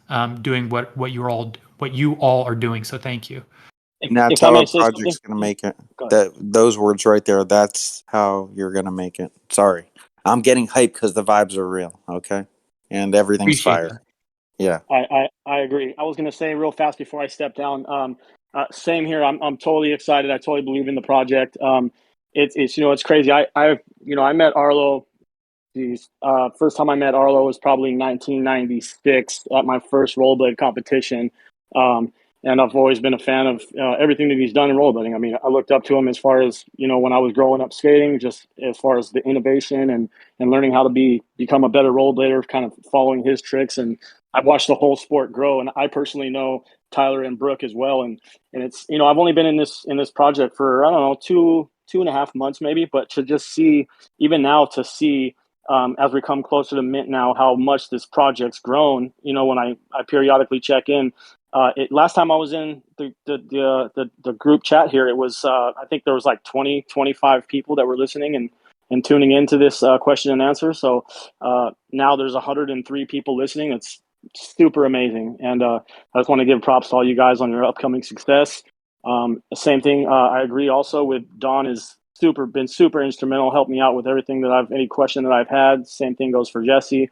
doing what you all are doing. So thank you. And that's how our project's going to make it. Those words right there, that's how you're going to make it. Sorry. I'm getting hyped because the vibes are real, okay? And everything's fire. That. Yeah. I agree. I was going to say real fast before I step down, same here. I'm totally excited. I totally believe in the project. It's it's crazy. I met Arlo. First time I met Arlo was probably 1996 at my first rollerblade competition. And I've always been a fan of everything that he's done in rollerblading. I mean, I looked up to him as far as when I was growing up skating, just as far as the innovation and learning how to become a better rollerblader, kind of following his tricks. And I've watched the whole sport grow. And I personally know Tyler and Brooke as well. And it's I've only been in this project for I don't know 2.5 months maybe, but to just see even now as we come closer to mint now how much this project's grown. When I periodically check in. Last time I was in the group chat here, it was I think there was like 25 people that were listening and tuning into this question and answer. So now there's 103 people listening. It's super amazing, and I just want to give props to all you guys on your upcoming success. Same thing. I agree also with Don is been super instrumental, helped me out with everything any question that I've had. Same thing goes for Jesse.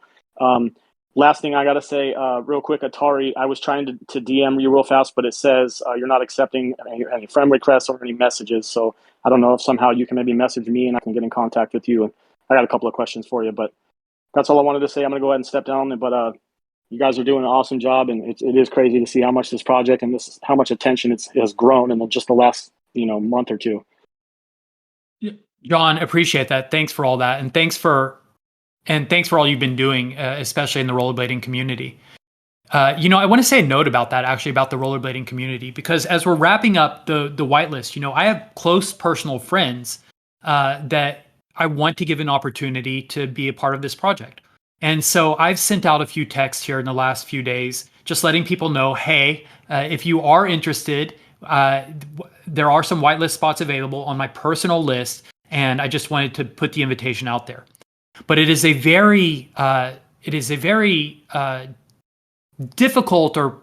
Last thing I got to say real quick, Atari, I was trying to DM you real fast, but it says you're not accepting any friend requests or any messages. So I don't know if somehow you can maybe message me and I can get in contact with you. I got a couple of questions for you, but that's all I wanted to say. I'm going to go ahead and step down. But you guys are doing an awesome job, and it is crazy to see how much this project and how much attention it has grown in just the last month or two. John, appreciate that. Thanks for all that, and thanks for all you've been doing, especially in the rollerblading community. I want to say a note about that, actually, about the rollerblading community, because as we're wrapping up the whitelist, I have close personal friends that I want to give an opportunity to be a part of this project. And so I've sent out a few texts here in the last few days, just letting people know, hey, if you are interested, there are some whitelist spots available on my personal list, and I just wanted to put the invitation out there. But it is a very difficult or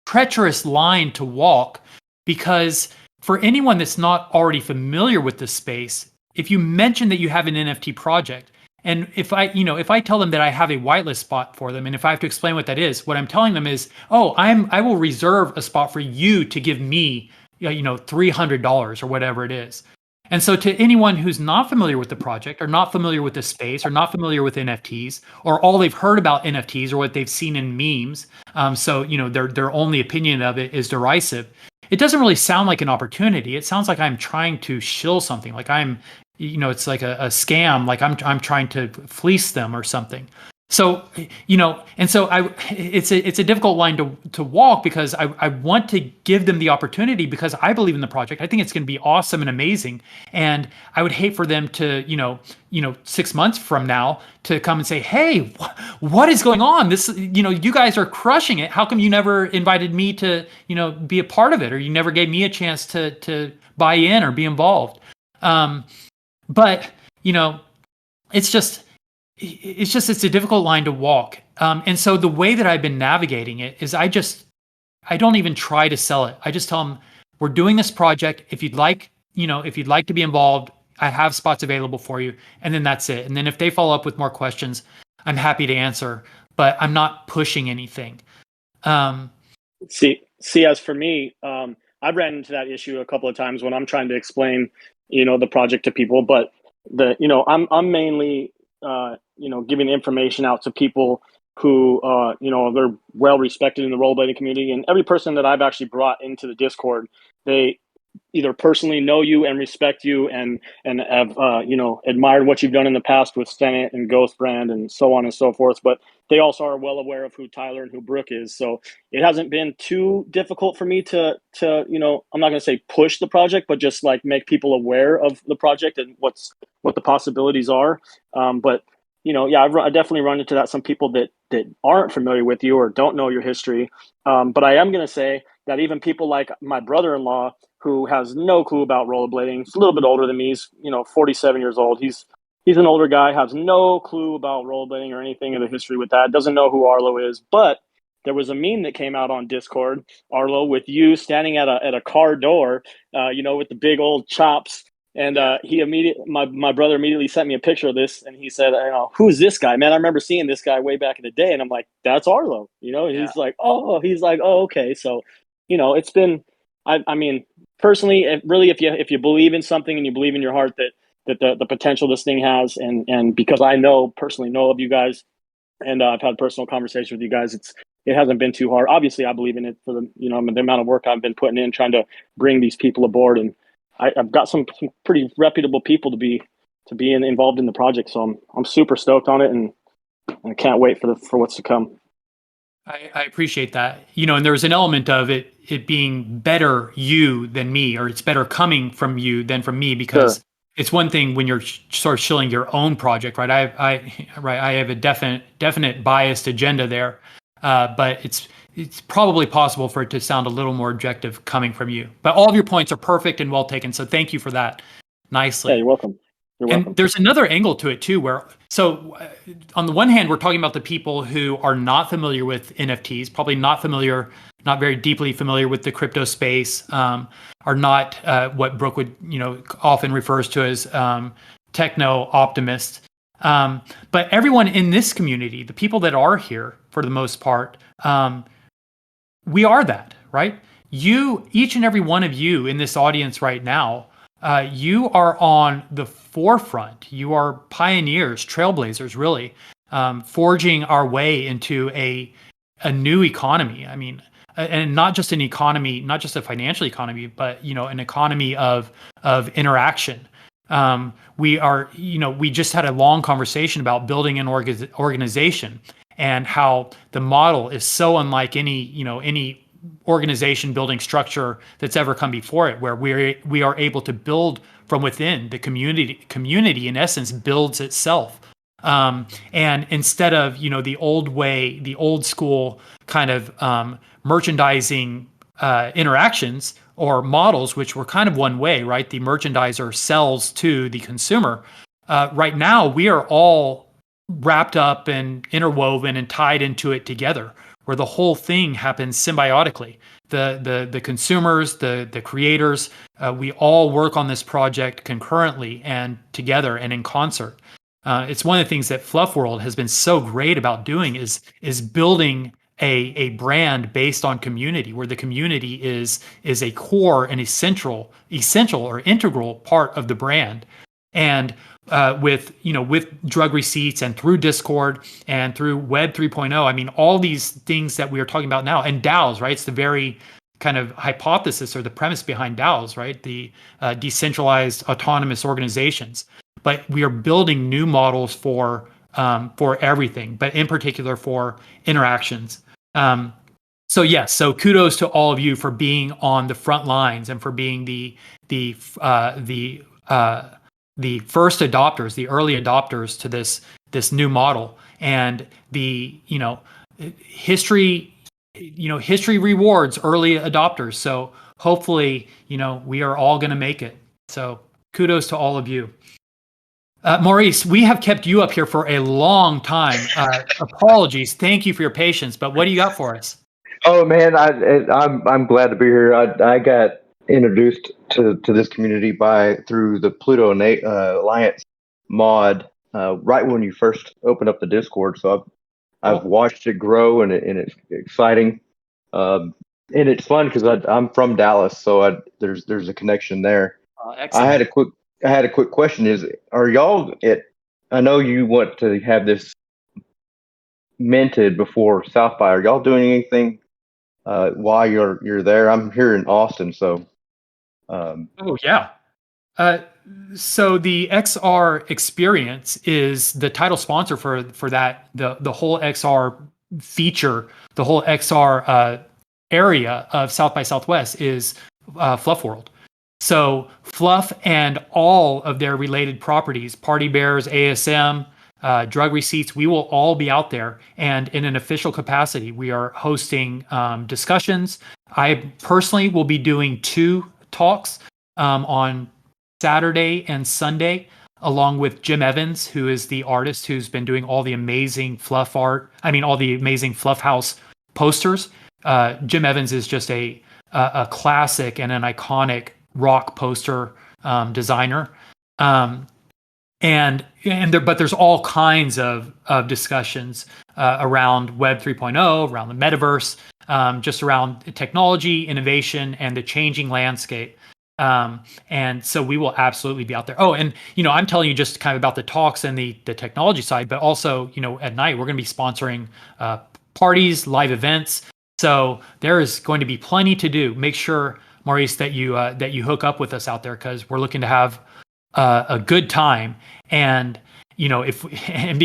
treacherous line to walk, because for anyone that's not already familiar with this space, if you mention that you have an NFT project And if I tell them that I have a whitelist spot for them, and if I have to explain what that is, what I'm telling them is, oh, I will reserve a spot for you to give me, $300 or whatever it is. And so to anyone who's not familiar with the project or not familiar with the space or not familiar with NFTs or all they've heard about NFTs or what they've seen in memes, so their only opinion of it is derisive. It doesn't really sound like an opportunity. It sounds like I'm trying to shill something, like it's like a scam, like I'm trying to fleece them or something. So, and so it's a difficult line to walk, because I want to give them the opportunity because I believe in the project. I think it's going to be awesome and amazing. And I would hate for them to, 6 months from now to come and say, hey, what is going on? This, you guys are crushing it. How come you never invited me to, be a part of it? Or you never gave me a chance to buy in or be involved? But, it's a difficult line to walk. And so the way that I've been navigating it is I don't even try to sell it. I just tell them, we're doing this project. If you'd like to be involved, I have spots available for you. And then that's it. And then if they follow up with more questions, I'm happy to answer, but I'm not pushing anything. As for me, I've ran into that issue a couple of times when I'm trying to explain, the project to people, but I'm mainly, giving information out to people who, they're well respected in the rollerblading community. And every person that I've actually brought into the Discord, they either personally know you and respect you and have, admired what you've done in the past with Senate and Ghost Brand and so on and so forth. But they also are well aware of who Tyler and who Brooke is. So it hasn't been too difficult for me to I'm not going to say push the project, but just like make people aware of the project and what the possibilities are. But I definitely run into that. Some people that aren't familiar with you or don't know your history. But I am going to say that even people like my brother-in-law, who has no clue about rollerblading, he's a little bit older than me. He's 47 years old. He's an older guy, has no clue about rollerblading or anything in the history with that. Doesn't know who Arlo is. But there was a meme that came out on Discord, Arlo, with you standing at a car door, with the big old chops. And my brother immediately sent me a picture of this, and he said, who's this guy, man? I remember seeing this guy way back in the day. And I'm like, that's Arlo, and he's like, oh, okay. So, it's been, I mean, personally, if you believe in something and you believe in your heart that the potential this thing has, and because I personally know of you guys, and I've had personal conversations with you guys, it hasn't been too hard. Obviously, I believe in it for the amount of work I've been putting in trying to bring these people aboard, and I've got some pretty reputable people to be involved in the project. So I'm super stoked on it, and I can't wait for what's to come. I appreciate that. And there's an element of it being better you than me, or it's better coming from you than from me, because sure. It's one thing when you're sort of shilling your own project, right? I have a definite biased agenda there, but it's probably possible for it to sound a little more objective coming from you. But all of your points are perfect and well taken, so thank you for that. Nicely. Yeah, you're welcome. And there's another angle to it too, where on the one hand, we're talking about the people who are not familiar with NFTs, probably not very deeply familiar with the crypto space, are not what Brooke would often refers to as techno optimists. But everyone in this community, the people that are here for the most part, we are that, right? Each and every one of you in this audience right now, you are on the forefront. You are pioneers, trailblazers, really, forging our way into a new economy. I mean, and not just an economy, not just a financial economy, but an economy of interaction. We just had a long conversation about building an organization and how the model is so unlike any organization building structure that's ever come before it, where we are able to build from within. The community in essence builds itself. And instead of, the old way, the old school kind of merchandising interactions or models, which were kind of one way, right? The merchandiser sells to the consumer. Right now, we are all wrapped up and interwoven and tied into it together, where the whole thing happens symbiotically. The consumers, the creators, we all work on this project concurrently and together and in concert. It's one of the things that Fluff World has been so great about doing is building a brand based on community, where the community is a core and essential or integral part of the brand. And with drug receipts and through Discord and through Web 3.0, I mean, all these things that we are talking about now, and DAOs, right? It's the very kind of hypothesis or the premise behind DAOs, right? The decentralized autonomous organizations. But we are building new models for everything, but in particular for interactions. So kudos to all of you for being on the front lines and for being the first adopters, the early adopters to this new model. And the history rewards early adopters. So hopefully we are all going to make it. So kudos to all of you. Maurice, we have kept you up here for a long time. Apologies. Thank you for your patience. But what do you got for us? Oh man, I'm glad to be here. I got introduced to this community through the Pluto Alliance mod right when you first opened up the Discord. So I've watched it grow, and it's exciting, and it's fun because I'm from Dallas, so there's a connection there. Excellent. I had a quick question. Are y'all I know you want to have this minted before South by. Are y'all doing anything while you're there? I'm here in Austin, so. Oh yeah. So the XR experience is the title sponsor for that. The whole XR feature, the whole XR area of South by Southwest is Fluff World. So Fluff and all of their related properties, Party Bears, ASM, drug receipts, we will all be out there. And in an official capacity, we are hosting discussions. I personally will be doing 2 talks on Saturday and Sunday, along with Jim Evans, who is the artist who's been doing all the amazing fluff art. I mean, all the amazing Fluff House posters. Jim Evans is just a classic and an iconic rock poster designer. But there's all kinds of discussions around Web 3.0, around the metaverse, just around technology, innovation, and the changing landscape. And so we will absolutely be out there. Oh, and I'm telling you just kind of about the talks and the technology side, but also at night we're going to be sponsoring parties, live events. So there is going to be plenty to do. Make sure, Maurice, that you hook up with us out there, because we're looking to have a good time. And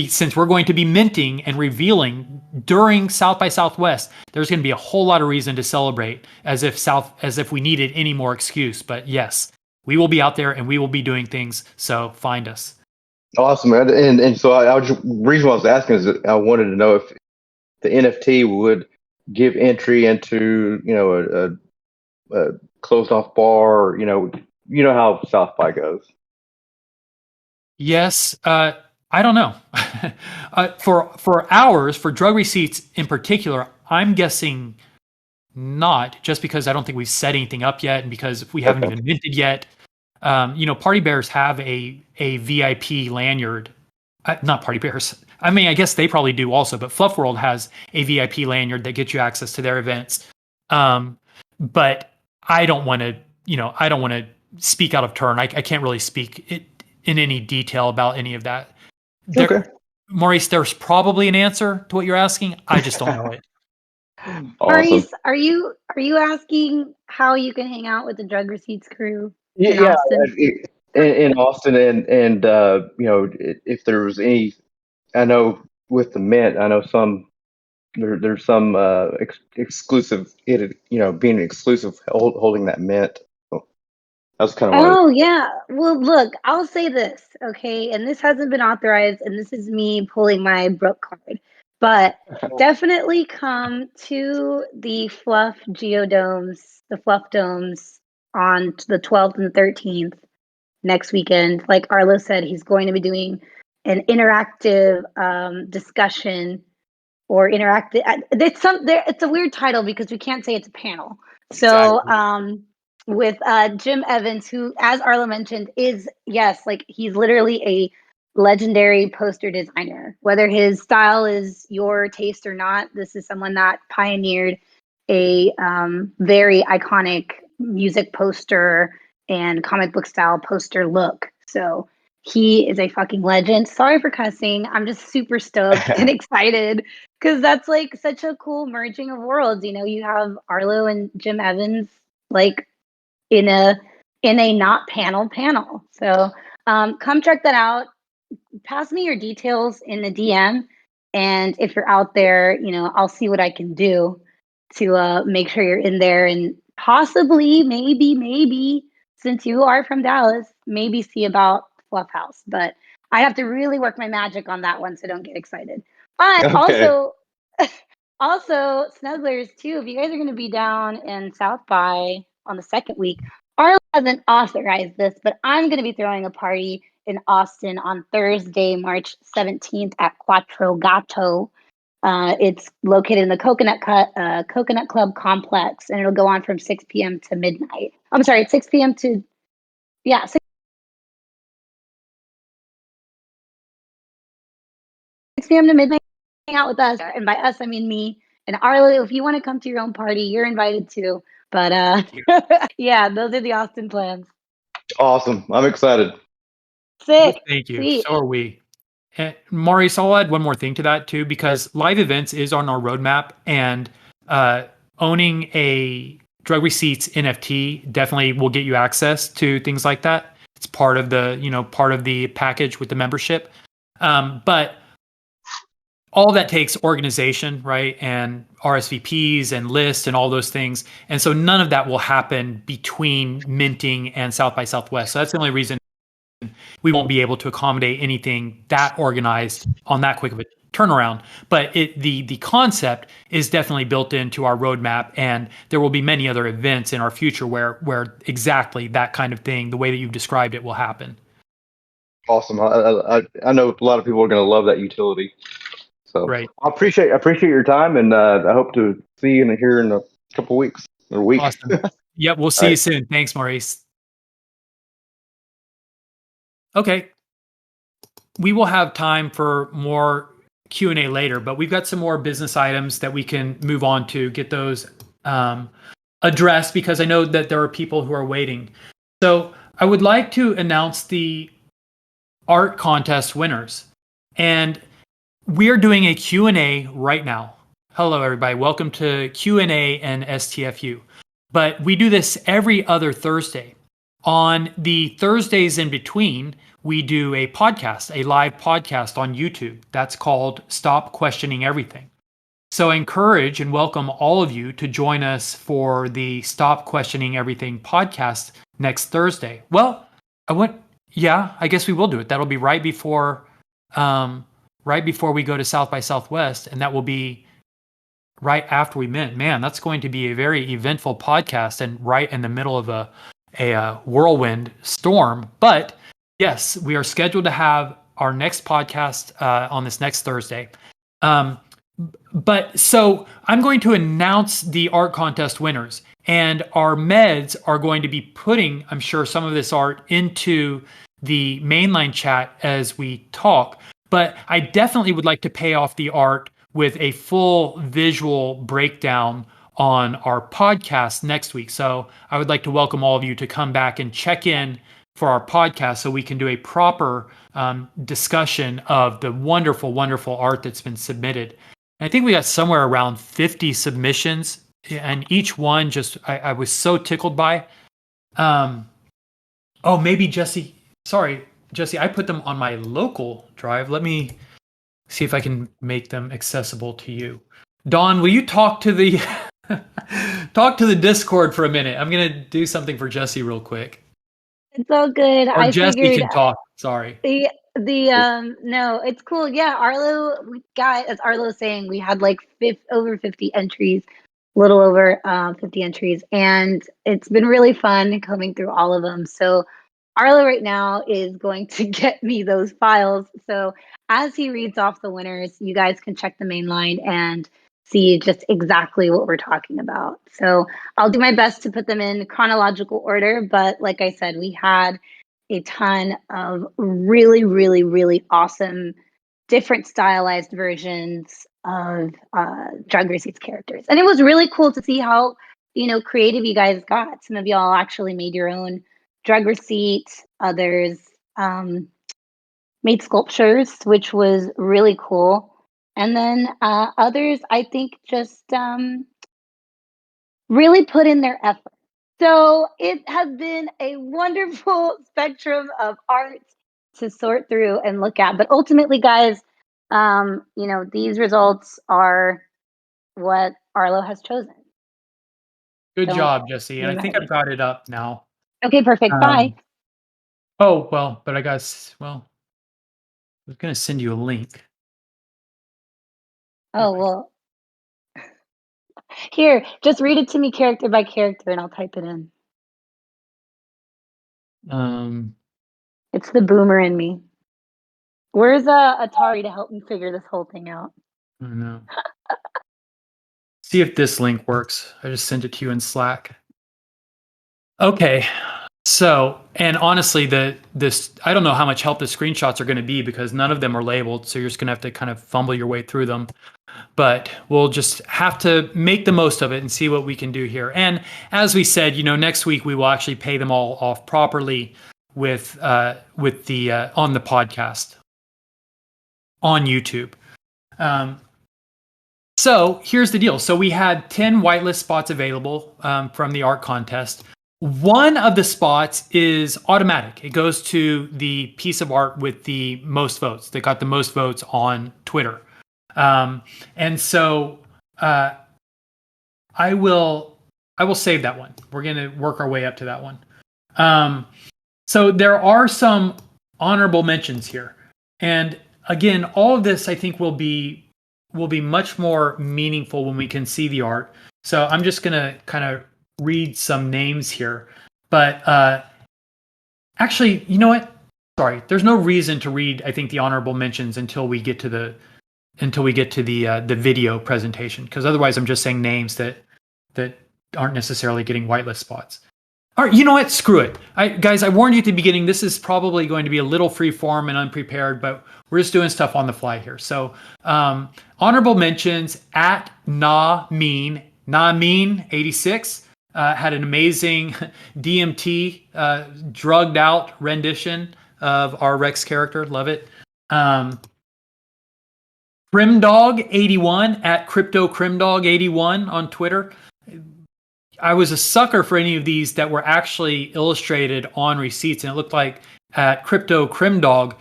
since we're going to be minting and revealing during South by Southwest, there's going to be a whole lot of reason to celebrate, as if we needed any more excuse. But yes, we will be out there and we will be doing things. So find us. Awesome, man. And so reason why I was asking is that I wanted to know if the NFT would give entry into a closed off bar. Or, how South by goes. Yes, I don't know. For drug receipts in particular, I'm guessing not, just because I don't think we've set anything up yet, and because we haven't even minted yet. Party Bears have a VIP lanyard. Not Party Bears. I mean, I guess they probably do also, but Fluff World has a VIP lanyard that gets you access to their events. But I don't want to speak out of turn. I can't really speak in any detail about any of that. Okay. Maurice, there's probably an answer to what you're asking. I just don't know it. Awesome. Maurice, are you asking how you can hang out with the Drug Receipts crew in Yeah, Austin? in Austin, and if there was any, I know with the Mint, I know there's some exclusive, being exclusive, holding that Mint. That's kind of Oh, yeah. Well, look, I'll say this, okay? And this hasn't been authorized, and this is me pulling my Brook card. But definitely come to the Fluff Geodomes, the Fluff Domes on the 12th and 13th next weekend. Like Arlo said, he's going to be doing an interactive discussion or interactive. It's a weird title because we can't say it's a panel. So, Exactly. With Jim Evans, who, as Arlo mentioned, is, yes, like he's literally legendary poster designer. Whether his style is your taste or not, this is someone that pioneered a very iconic music poster and comic book style poster look. So he is a fucking legend. Sorry for cussing. I'm just super stoked and excited because that's like such a cool merging of worlds. You know, you have Arlo and Jim Evans like in a not panel. So come check that out. Pass me your details in the DM, and if you're out there, you know, I'll see what I can do to make sure you're in there, and possibly, maybe, since you are from Dallas, maybe see about Fluff House. But I have to really work my magic on that one, so don't get excited. But Okay. also Snugglers too. If you guys are going to be down in South by on the second week, Arlo hasn't authorized this, but I'm going to be throwing a party in Austin on Thursday, March 17th at Quattro Gato. It's located in the Coconut Club complex, and it'll go on from 6 p.m. to midnight. I'm sorry, it's 6 p.m. to, yeah, 6 p.m. to midnight. Hang out with us, and by us, I mean me. And Arlo, if you want to come to your own party, you're invited too. But yeah, those are the Austin plans. Awesome. I'm excited. Sick. Thank you. Sweet. So are we. And Maurice, I'll add one more thing to that too, because live events is on our roadmap, and owning a drug receipts NFT definitely will get you access to things like that. It's part of the package with the membership. But all that takes organization, right? And RSVPs and lists and all those things. And so none of that will happen between minting and South by Southwest. So that's the only reason we won't be able to accommodate anything that organized on that quick of a turnaround. But the concept is definitely built into our roadmap, and there will be many other events in our future where exactly that kind of thing, the way that you've described it, will happen. Awesome. I know a lot of people are going to love that utility. So Right. I appreciate your time, and I hope to see you here in a couple weeks or week. Awesome. Yep. We'll see you soon. Thanks, Maurice. Okay. We will have time for more Q&A later, but we've got some more business items that we can move on to get those addressed, because I know that there are people who are waiting. So I would like to announce the art contest winners. And we are doing a Q&A right now. Hello, everybody. Welcome to Q&A and STFU. But we do this every other Thursday. On the Thursdays in between, we do a podcast, a live podcast on YouTube. That's called Stop Questioning Everything. So I encourage and welcome all of you to join us for the Stop Questioning Everything podcast next Thursday. Well, I guess we will do it. That'll be right before we go to South by Southwest, and that will be right after we mint. Man, that's going to be a very eventful podcast, and right in the middle of a whirlwind storm. But yes, we are scheduled to have our next podcast on this next Thursday. But so I'm going to announce the art contest winners, and our meds are going to be putting, I'm sure, some of this art into the mainline chat as we talk. But I definitely would like to pay off the art with a full visual breakdown on our podcast next week. So I would like to welcome all of you to come back and check in for our podcast so we can do a proper discussion of the wonderful, wonderful art that's been submitted. And I think we got somewhere around 50 submissions, and each one I was so tickled by. Maybe Jesse. Sorry, Jesse, I put them on my local drive. Let me see if I can make them accessible to you. Dawn, will you talk to the Discord for a minute? I'm gonna do something for Jesse real quick. It's all good. Or Jesse can talk. Sorry. No, it's cool. Yeah, Arlo, as Arlo saying, we had like over 50 entries, a little over 50 entries, and it's been really fun coming through all of them. So Arlo right now is going to get me those files. So as he reads off the winners, you guys can check the main line and see just exactly what we're talking about. So I'll do my best to put them in chronological order. But like I said, we had a ton of really, really, really awesome, different stylized versions of Drug Receipts characters. And it was really cool to see how, creative you guys got. Some of y'all actually made your own drug receipt, others made sculptures, which was really cool. And then others, I think, just really put in their effort. So it has been a wonderful spectrum of art to sort through and look at. But ultimately, guys, these results are what Arlo has chosen. Good job, Jesse. And I think I've got it up now. Okay, perfect. Bye. Oh, well, but I guess, I was going to send you a link. Oh, well. Here, just read it to me character by character and I'll type it in. It's the boomer in me. Where's Atari to help me figure this whole thing out? I don't know. See if this link works. I just sent it to you in Slack. Okay. So, and honestly, this I don't know how much help the screenshots are going to be because none of them are labeled. So you're just going to have to kind of fumble your way through them. But we'll just have to make the most of it and see what we can do here. And as we said, next week we will actually pay them all off properly with the on the podcast on YouTube. So here's the deal. So we had 10 whitelist spots available from the art contest. One of the spots is automatic. It goes to the piece of art with the most votes. That got the most votes on Twitter. And so I will save that one. We're going to work our way up to that one. So there are some honorable mentions here. And again, all of this I think will be much more meaningful when we can see the art. So I'm just going to kind of read some names here. But actually, you know what? Sorry, there's no reason to read, I think, the honorable mentions until we get to the video presentation, because otherwise I'm just saying names that aren't necessarily getting whitelist spots. All right, you know what? Screw it. Guys, I warned you at the beginning, this is probably going to be a little free form and unprepared, but we're just doing stuff on the fly here. So honorable mentions at Namean86 had an amazing DMT drugged out rendition of our Rex character. Love it. Crimdog81 at CryptoCrimdog81 on Twitter. I was a sucker for any of these that were actually illustrated on receipts, and it looked like at CryptoCrimdog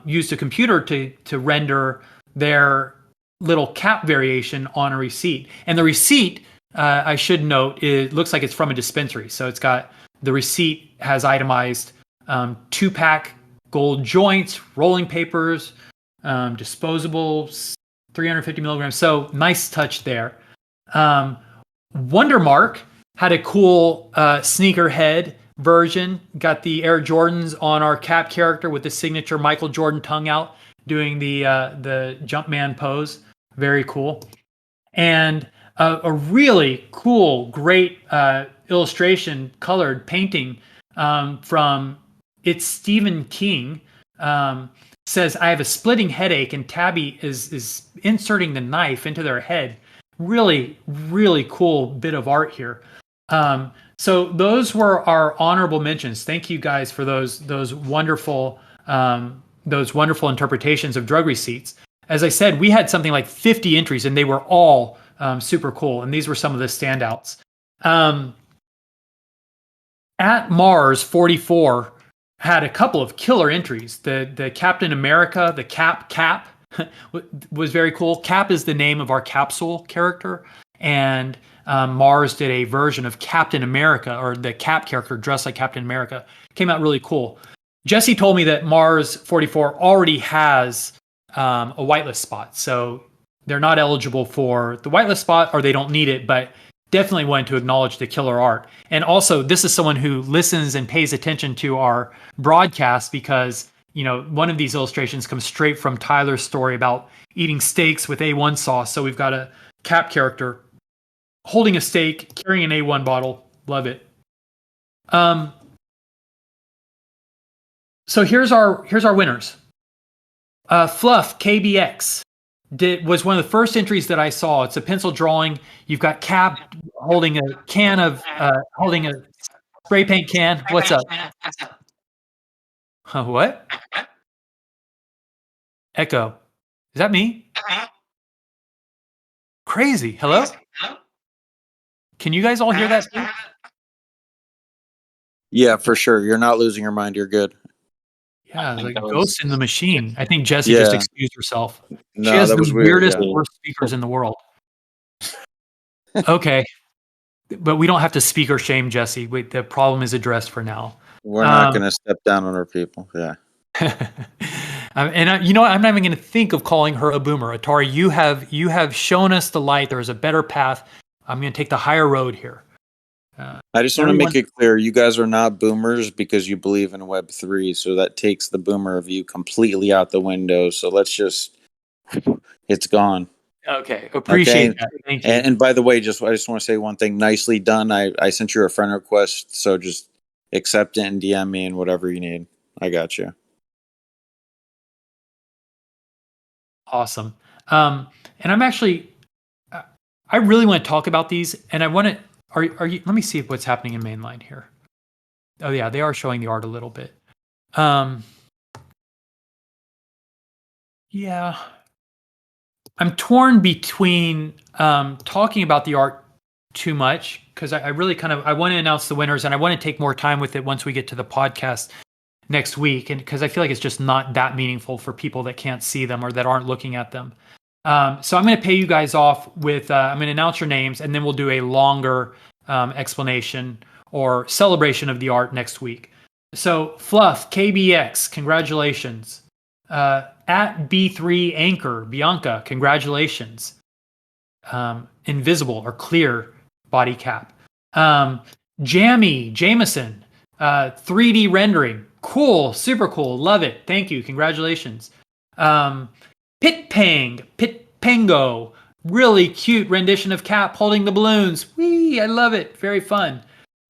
used a computer to render their little cap variation on a receipt. And the receipt, I should note, it looks like it's from a dispensary. So it's got, the receipt has itemized 2-pack gold joints, rolling papers, disposables, 350 milligrams. So nice touch there. Wondermark had a cool sneakerhead version. Got the Air Jordans on our cap character with the signature Michael Jordan tongue out, doing the Jumpman pose. Very cool. And a really cool, great illustration, colored painting from It's Stephen King. Says, I have a splitting headache, and Tabby is inserting the knife into their head. Really, really cool bit of art here. So those were our honorable mentions. Thank you guys for those wonderful interpretations of drug receipts. As I said, we had something like 50 entries, and they were all super cool. And these were some of the standouts. At Mars 44 had a couple of killer entries. The Captain America, the Cap was very cool. Cap is the name of our capsule character, and Mars did a version of Captain America, or the Cap character dressed like Captain America. Came out really cool. Jesse told me that Mars 44 already has a whitelist spot, so they're not eligible for the whitelist spot, or they don't need it, but definitely wanted to acknowledge the killer art. And also, this is someone who listens and pays attention to our broadcast, because one of these illustrations comes straight from Tyler's story about eating steaks with A1 sauce. So we've got a Cap character holding a steak, carrying an A1 bottle. Love it. So here's our winners. Fluff KBX was one of the first entries that I saw. It's a pencil drawing. You've got Cap holding a can of holding a spray paint can. What's up? What? Echo. Is that me? Crazy. Hello? Can you guys all hear that? Yeah, for sure. You're not losing your mind. You're good. Yeah, like ghost in the machine. I think Jessie just excused herself. No, she has that the was weird, weirdest, yeah. worst speakers in the world. Okay. But we don't have to speaker shame Jessie. The problem is addressed for now. We're not going to step down on our people. Yeah. And you know what? I'm not even going to think of calling her a boomer. Atari, you have shown us the light. There is a better path. I'm going to take the higher road here. I just want to make it clear, you guys are not boomers because you believe in Web3, so that takes the boomer view completely out the window. So let's just, it's gone. Okay, appreciate that. Thank you. And by the way, I just want to say one thing. Nicely done. I sent you a friend request, so just accept it and DM me and whatever you need. I got you. Awesome. And I'm actually, I really want to talk about these, and I want to. Are you? Let me see what's happening in mainline here. Oh yeah, they are showing the art a little bit. Yeah, I'm torn between talking about the art too much because I really I want to announce the winners and I want to take more time with it once we get to the podcast next week, and because I feel like it's just not that meaningful for people that can't see them or that aren't looking at them. So I'm going to pay you guys off with, I'm going to announce your names and then we'll do a longer explanation or celebration of the art next week. So Fluff, KBX, congratulations. At B3 Anchor, Bianca, congratulations. Invisible or clear body cap. Jammy, Jameson, 3D rendering. Cool, super cool, love it. Thank you, congratulations. Pitpango, really cute rendition of Cap holding the balloons. Whee, I love it. Very fun.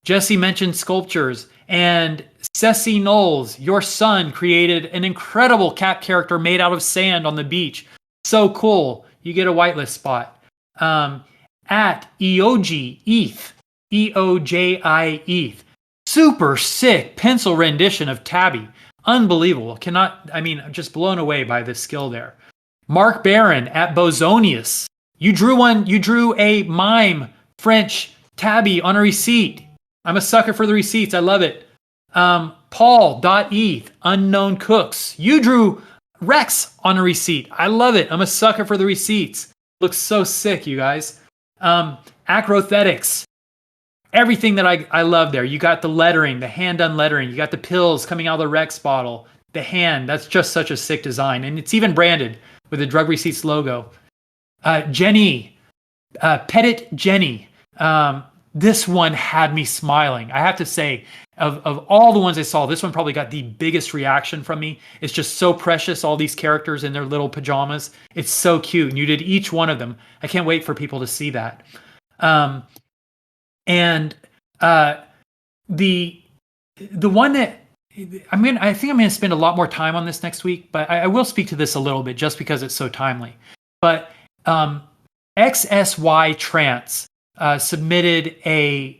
Jessie mentioned sculptures. And Ceci Knowles, your son created an incredible Cap character made out of sand on the beach. So cool. You get a whitelist spot. At Eoji ETH, EOJI ETH. Super sick pencil rendition of Tabby. Unbelievable. I'm just blown away by the skill there. Mark Barron at Bosonius. You drew a mime French Tabby on a receipt. I'm a sucker for the receipts. I love it. Paul.eth, Unknown Cooks. You drew Rex on a receipt. I love it. I'm a sucker for the receipts. Looks so sick, you guys. Acrothetics. Everything that I love there. You got the lettering, the hand-done lettering. You got the pills coming out of the Rex bottle. The hand. That's just such a sick design. And it's even branded with the Drug Receipts logo. Jenny. Pettit Jenny. This one had me smiling. I have to say, of all the ones I saw, this one probably got the biggest reaction from me. It's just so precious, all these characters in their little pajamas. It's so cute, and you did each one of them. I can't wait for people to see that. And the one that I think I'm going to spend a lot more time on this next week, but I will speak to this a little bit just because it's so timely. But XSY Trance submitted a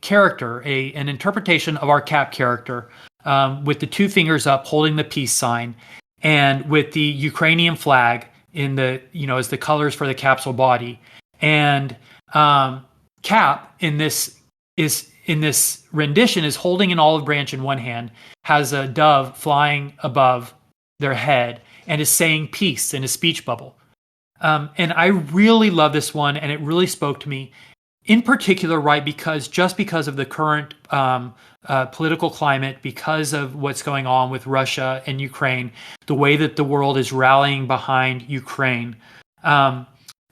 character, an interpretation of our Cap character with the two fingers up holding the peace sign and with the Ukrainian flag in the, as the colors for the capsule body. And Cap in this rendition is holding an olive branch in one hand, has a dove flying above their head, and is saying peace in a speech bubble. And I really love this one, and it really spoke to me. In particular, right, because of the current political climate, because of what's going on with Russia and Ukraine, the way that the world is rallying behind Ukraine. And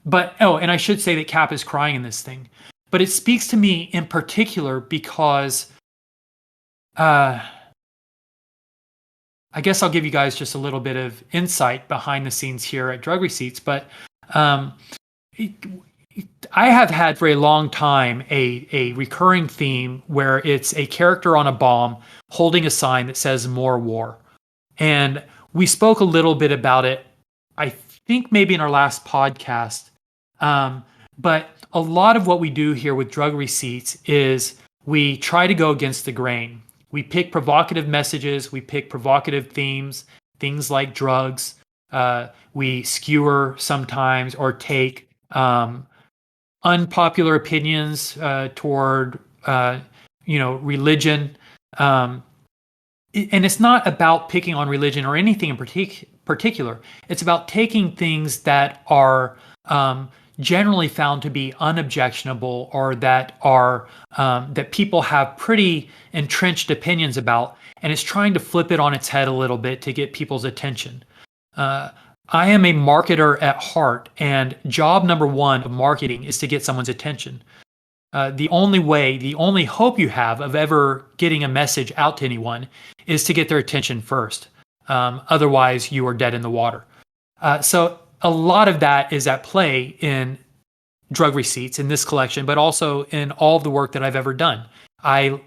I should say that Cap is crying in this thing. But it speaks to me in particular because I guess I'll give you guys just a little bit of insight behind the scenes here at Drug Receipts. But I have had for a long time a recurring theme where it's a character on a bomb holding a sign that says more war. And we spoke a little bit about it, I think maybe in our last podcast. But a lot of what we do here with drug receipts is we try to go against the grain. We pick provocative messages, we pick provocative themes, things like drugs. We skewer sometimes or take unpopular opinions toward religion. And it's not about picking on religion or anything in particular. It's about taking things that are generally found to be unobjectionable or that are that people have pretty entrenched opinions about, and it's trying to flip it on its head a little bit to get people's attention. I am a marketer at heart, and job number one of marketing is to get someone's attention. The only hope you have of ever getting a message out to anyone is to get their attention first. Otherwise, you are dead in the water. So a lot of that is at play in drug receipts in this collection, but also in all of the work that I've ever done. I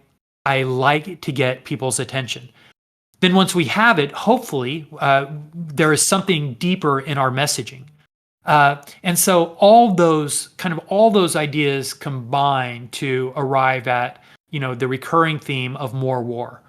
like to get people's attention. Then once we have it, hopefully, there is something deeper in our messaging. And so all those ideas combine to arrive at, the recurring theme of more war.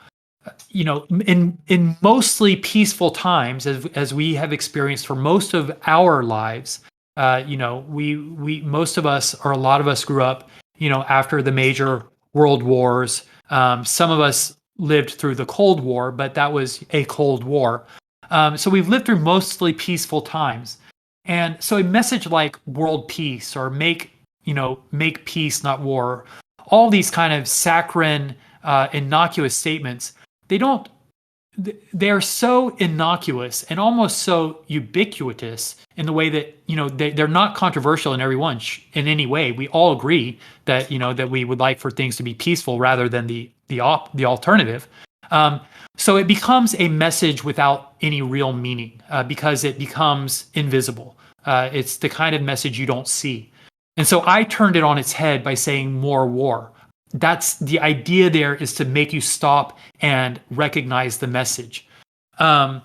In mostly peaceful times, as we have experienced for most of our lives, we most of us, or a lot of us, grew up, after the major world wars. Some of us lived through the Cold War, but that was a Cold War. So we've lived through mostly peaceful times. And so a message like world peace or make peace, not war, all these kind of saccharine, innocuous statements, they're so innocuous and almost so ubiquitous in the way that, they're not controversial in in any way. We all agree that, that we would like for things to be peaceful rather than the alternative. So it becomes a message without any real meaning because it becomes invisible. It's the kind of message you don't see. And so I turned it on its head by saying more war. That's the idea there, is to make you stop and recognize the message. And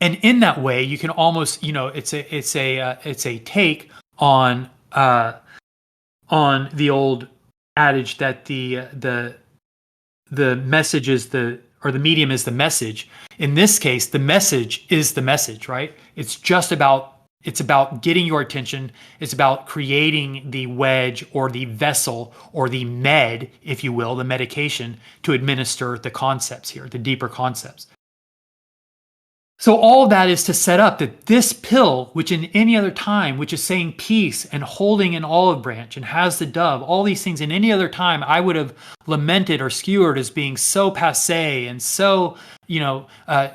in that way, you can almost, it's a take on the old adage that the message is the medium is the message. In this case, the message is the message, right? It's about getting your attention. It's about creating the wedge or the vessel or the med, if you will, the medication to administer the concepts here, the deeper concepts. So all of that is to set up that this pill, which in any other time, which is saying peace and holding an olive branch and has the dove, all these things in any other time, I would have lamented or skewered as being so passé and so,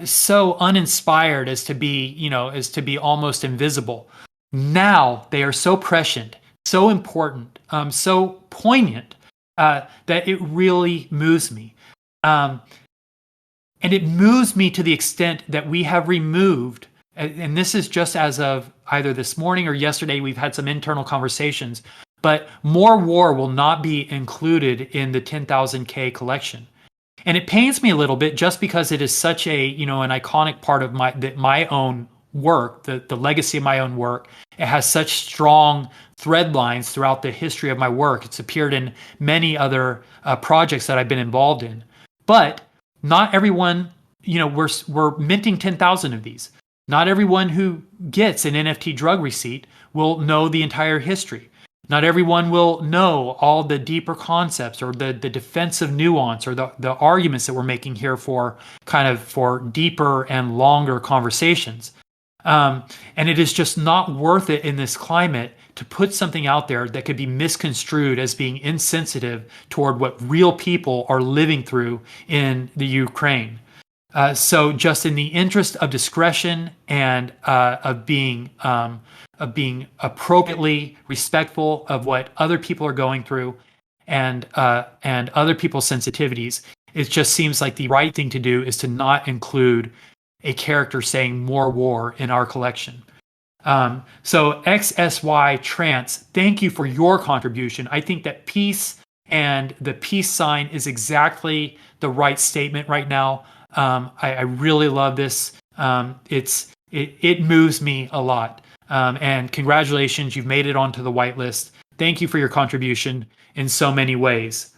so uninspired as to be almost invisible. Now they are so prescient, so important, so poignant that it really moves me. And it moves me to the extent that we have removed, and this is just as of either this morning or yesterday, we've had some internal conversations, but more war will not be included in the 10,000K collection. And it pains me a little bit just because it is such an iconic part of my own work, the legacy of my own work. It has such strong thread lines throughout the history of my work. It's appeared in many other projects that I've been involved in. But not everyone, we're minting 10,000 of these. Not everyone who gets an NFT drug receipt will know the entire history. Not everyone will know all the deeper concepts or the defensive nuance or the arguments that we're making here for deeper and longer conversations. And it is just not worth it in this climate to put something out there that could be misconstrued as being insensitive toward what real people are living through in the Ukraine. So just in the interest of discretion and of being appropriately respectful of what other people are going through and other people's sensitivities, it just seems like the right thing to do is to not include a character saying more war in our collection. So XSY Trance, thank you for your contribution. I think that peace and the peace sign is exactly the right statement right now. I really love this. It moves me a lot. And congratulations, you've made it onto the whitelist. Thank you for your contribution in so many ways.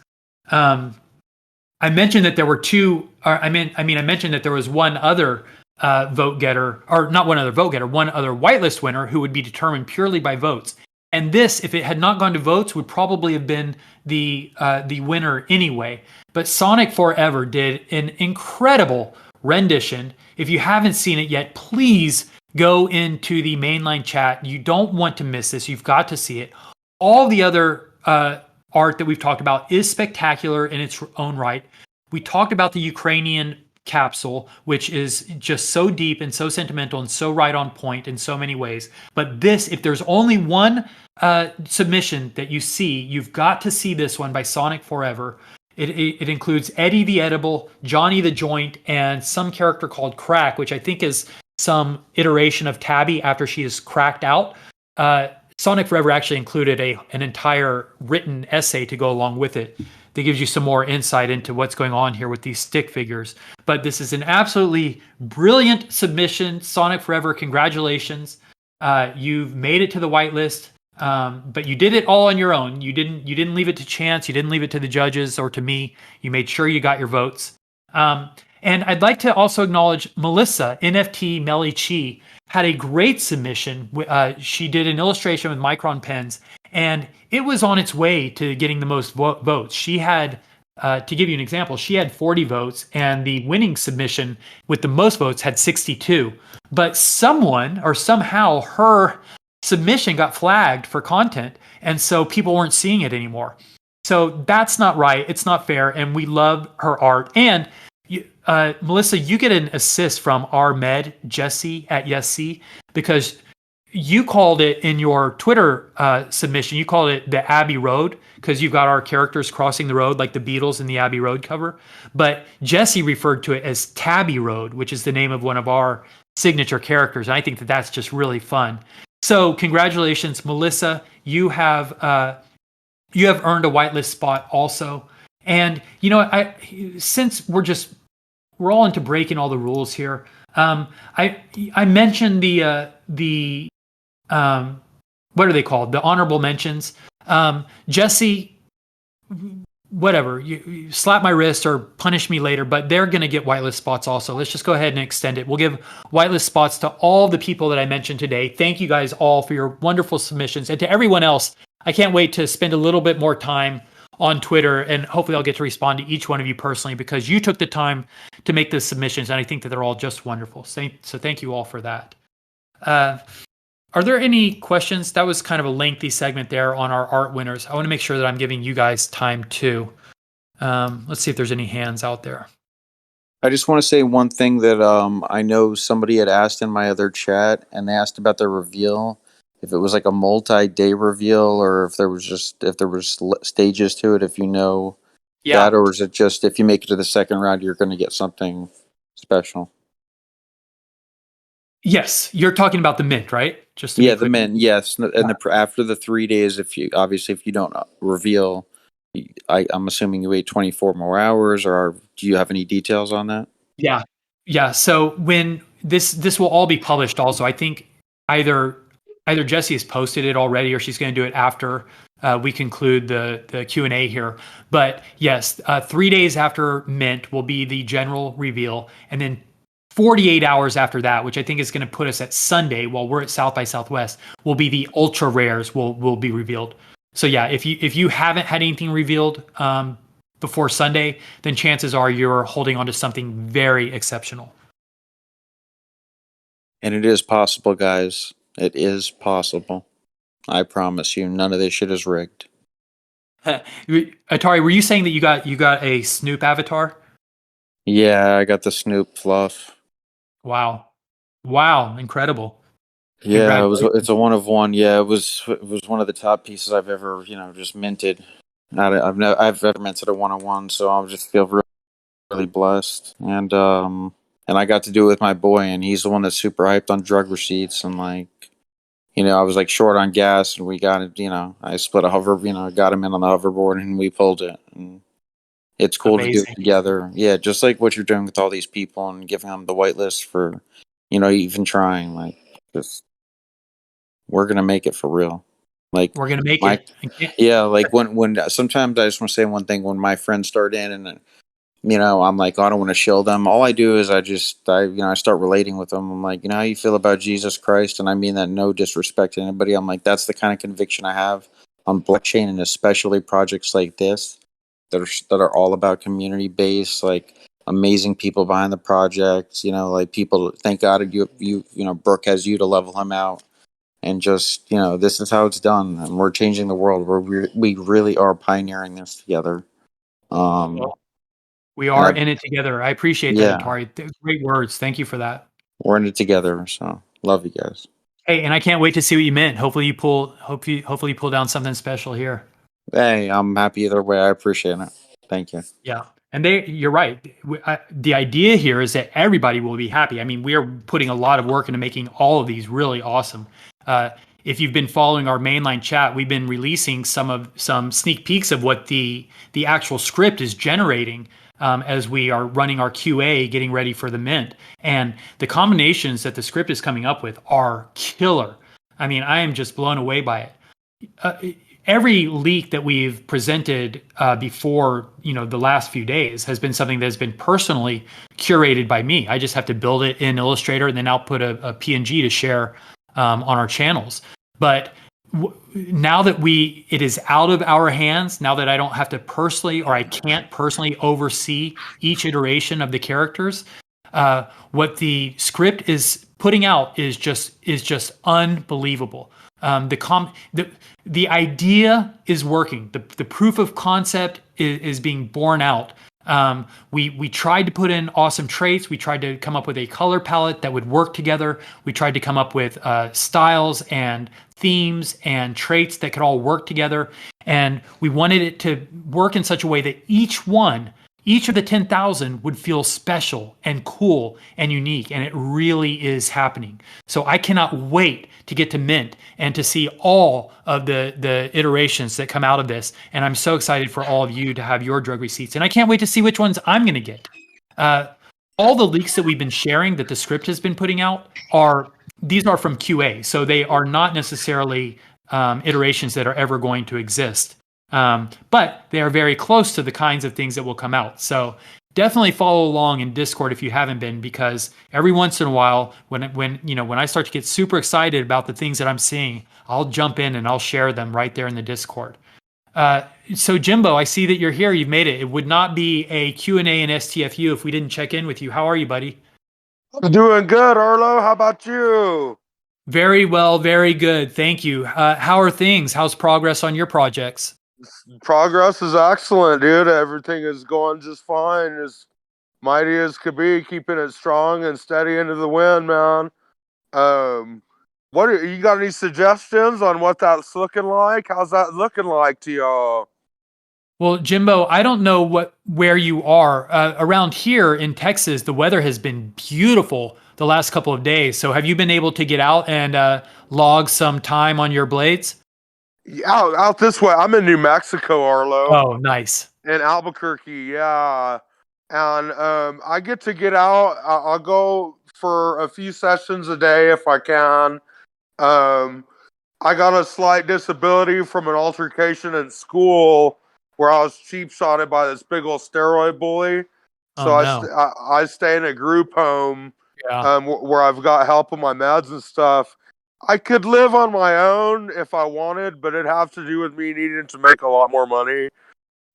I mentioned that there were two. I mentioned that there was one other vote getter, or not one other vote getter, one other whitelist winner who would be determined purely by votes. And this, if it had not gone to votes, would probably have been the winner anyway. But Sonic Forever did an incredible rendition. If you haven't seen it yet, please go into the mainline chat. You don't want to miss this. You've got to see it. All the other art that we've talked about is spectacular in its own right. We talked about the Ukrainian capsule, which is just so deep and so sentimental and so right on point in so many ways. But this, if there's only one submission that you see, you've got to see this one by Sonic Forever. It includes Eddie the Edible, Johnny the Joint, and some character called Crack, which I think is some iteration of Tabby after she is cracked out. Sonic Forever actually included an entire written essay to go along with it that gives you some more insight into what's going on here with these stick figures. But this is an absolutely brilliant submission. Sonic Forever, congratulations. You've made it to the whitelist, but you did it all on your own. You didn't leave it to chance. You didn't leave it to the judges or to me. You made sure you got your votes. And I'd like to also acknowledge Melissa, NFT Melly Chi, had a great submission. She did an illustration with Micron pens, and it was on its way to getting the most votes. She had, to give you an example, she had 40 votes, and the winning submission with the most votes had 62. But someone or somehow her submission got flagged for content, and so people weren't seeing it anymore. So that's not right. It's not fair, and we love her art. And Melissa, you get an assist from our med, Jesse at YesC, because you called it in your Twitter submission, you called it the Abbey Road, because you've got our characters crossing the road like the Beatles in the Abbey Road cover. But Jesse referred to it as Tabby Road, which is the name of one of our signature characters. And I think that that's just really fun. So congratulations, Melissa. You have earned a whitelist spot also. And, you know, since we're all into breaking all the rules here. I mentioned the what are they called? The honorable mentions. Jesse, whatever, you slap my wrist or punish me later, but they're going to get whitelist spots also. Let's just go ahead and extend it. We'll give whitelist spots to all the people that I mentioned today. Thank you guys all for your wonderful submissions. And to everyone else, I can't wait to spend a little bit more time on Twitter, and hopefully I'll get to respond to each one of you personally because you took the time to make the submissions, and I think that they're all just wonderful. So thank you all for that. Are there any questions? That was kind of a lengthy segment there on our art winners. I want to make sure that I'm giving you guys time too. Let's see if there's any hands out there. I just want to say one thing that I know somebody had asked in my other chat, and they asked about the reveal. If it was like a multi-day reveal, or if there was stages to it, if you know that, or is it just if you make it to the second round, you're going to get something special? Yes, you're talking about the mint, right? The mint. Yes, and after the 3 days, if you don't reveal, I'm assuming you wait 24 more hours, or do you have any details on that? Yeah. So when this will all be published, also, I think either Jessie has posted it already, or she's going to do it after we conclude the Q&A here. But yes, 3 days after mint will be the general reveal, and then 48 hours after that, which I think is going to put us at Sunday while we're at South by Southwest, will be the ultra rares will be revealed. So yeah, if you haven't had anything revealed before Sunday, then chances are you're holding on to something very exceptional. And it is possible, guys. It is possible. I promise you, none of this shit is rigged. Atari, were you saying that you got a Snoop avatar? Yeah, I got the Snoop fluff. Wow, incredible. Yeah, it's a one of one. Yeah, it was one of the top pieces I've ever just minted. I've ever minted a 101, so I just feel really, really blessed. And I got to do it with my boy, and he's the one that's super hyped on drug receipts, and like I was like short on gas, and we got it. I split a hover. Got him in on the hoverboard, and we pulled it. And it's cool to do it Amazing. together. Yeah, just like what you're doing with all these people and giving them the whitelist for, even trying. Like, just we're gonna make it for real. Like We're going to make my, it. yeah. Like when sometimes I just want to say one thing. When my friends start in, and I'm like, oh, I don't want to shill them. All I do is I start relating with them. I'm like, how you feel about Jesus Christ? And I mean that no disrespect to anybody. I'm like, that's the kind of conviction I have on blockchain, and especially projects like this that are all about community based, like amazing people behind the projects. Like people. Thank God Brooke has you to level him out, and just this is how it's done, and we're changing the world. We really are pioneering this together. Well, we And are in it together. I appreciate that, yeah. Atari. Great words. Thank you for that. We're in it together, so love you guys. Hey, and I can't wait to see what you meant. Hopefully you pull down something special here. Hey, I'm happy either way. I appreciate it. Thank you. Yeah. And you're right. The idea here is that everybody will be happy. I mean, we are putting a lot of work into making all of these really awesome. If you've been following our mainline chat, we've been releasing some sneak peeks of what the actual script is generating as we are running our QA, getting ready for the mint. And the combinations that the script is coming up with are killer. I mean, I am just blown away by it. Every leak that we've presented before, the last few days has been something that's been personally curated by me. I just have to build it in Illustrator and then output a PNG to share on our channels. But now that it is out of our hands, now that I don't have to personally, or I can't personally oversee each iteration of the characters, what the script is putting out is just unbelievable. The idea is working. The proof of concept is being borne out. We tried to put in awesome traits. We tried to come up with a color palette that would work together. We tried to come up with styles and themes and traits that could all work together. And we wanted it to work in such a way that each of the 10,000 would feel special and cool and unique. And it really is happening. So I cannot wait to get to Mint and to see all of the iterations that come out of this. And I'm so excited for all of you to have your drug receipts. And I can't wait to see which ones I'm going to get. All the leaks that we've been sharing that the script has been putting out these are from QA. So they are not necessarily iterations that are ever going to exist. But they are very close to the kinds of things that will come out. So definitely follow along in Discord if you haven't been, because every once in a while, when I start to get super excited about the things that I'm seeing, I'll jump in and I'll share them right there in the Discord. So Jimbo, I see that you're here. You've made it. It would not be a Q&A and STFU if we didn't check in with you. How are you, buddy? I'm doing good, Arlo. How about you? Very well, very good. Thank you. How are things? How's progress on your projects? Progress is excellent, dude. Everything is going just fine. As mighty as could be, keeping it strong and steady into the wind, man. You got any suggestions on what that's looking like? How's that looking like to y'all? Well, Jimbo, I don't know where you are. Around here in Texas, the weather has been beautiful the last couple of days. So have you been able to get out and log some time on your blades? Out this way. I'm in New Mexico, Arlo. Oh, nice. In Albuquerque, yeah. And I get out. I'll go for a few sessions a day if I can. I got a slight disability from an altercation in school where I was cheap shotted by this big old steroid bully. So I stay in a group home where I've got help with my meds and stuff. I could live on my own if I wanted, but it'd have to do with me needing to make a lot more money.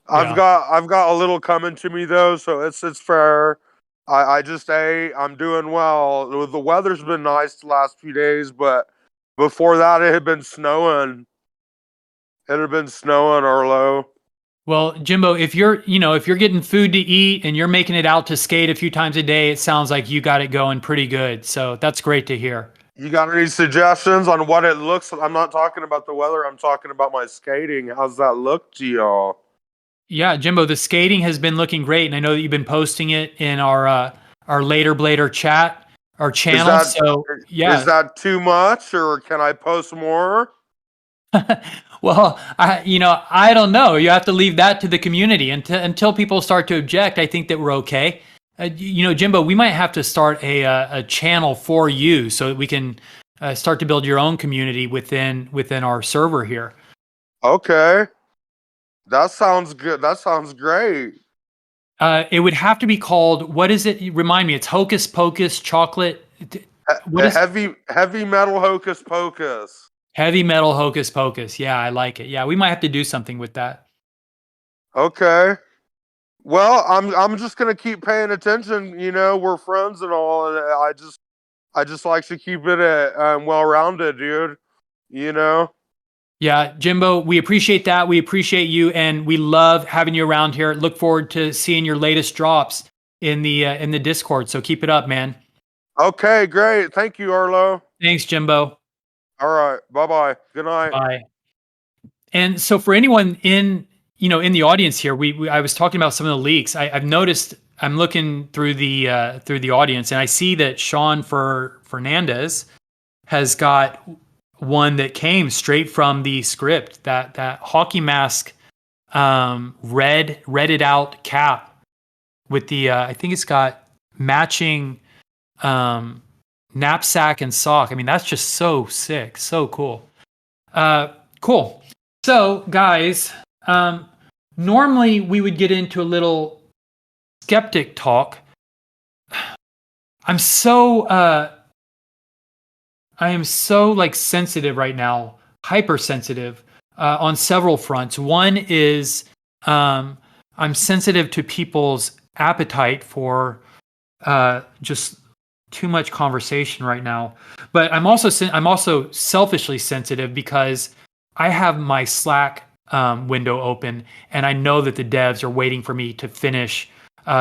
I've got a little coming to me though, so it's fair. I'm doing well. The weather's been nice the last few days, but before that it had been snowing. It had been snowing, Arlo. Well, Jimbo, if you're getting food to eat and you're making it out to skate a few times a day, it sounds like you got it going pretty good. So that's great to hear. You got any suggestions on what it looks like? I'm not talking about the weather. I'm talking about my skating. How's that look to y'all? Yeah, Jimbo, the skating has been looking great. And I know that you've been posting it in our later Blader chat. channel. So is yeah. that too much, or can I post more? Well, I don't know. You have to leave that to the community until people start to object. I think that we're okay. Jimbo, we might have to start a channel for you so that we can start to build your own community within our server here. Okay, that sounds good. That sounds great. It would have to be called, what is it? Remind me. It's Hocus Pocus Chocolate. What is heavy metal hocus pocus? Heavy Metal Hocus Pocus. Yeah, I like it. Yeah, we might have to do something with that. Okay. Well, I'm just gonna keep paying attention. We're friends and all, and I just like to keep it well rounded, dude. Yeah, Jimbo, we appreciate that. We appreciate you, and we love having you around here. Look forward to seeing your latest drops in the Discord. So keep it up, man. Okay, great. Thank you, Arlo. Thanks, Jimbo. All right. Bye-bye. Good night. Bye. And so for anyone in the audience here, I was talking about some of the leaks. I've noticed, I'm looking through the audience, and I see that Sean Fernandez has got one that came straight from the script, that hockey mask, redded out cap with the I think it's got matching knapsack and sock. I mean, that's just so sick, so cool. Cool. So guys, normally we would get into a little skeptic talk. I am so like sensitive right now, hypersensitive on several fronts. One is I'm sensitive to people's appetite for just too much conversation right now. But I'm also selfishly sensitive because I have my Slack window open, and I know that the devs are waiting for me to finish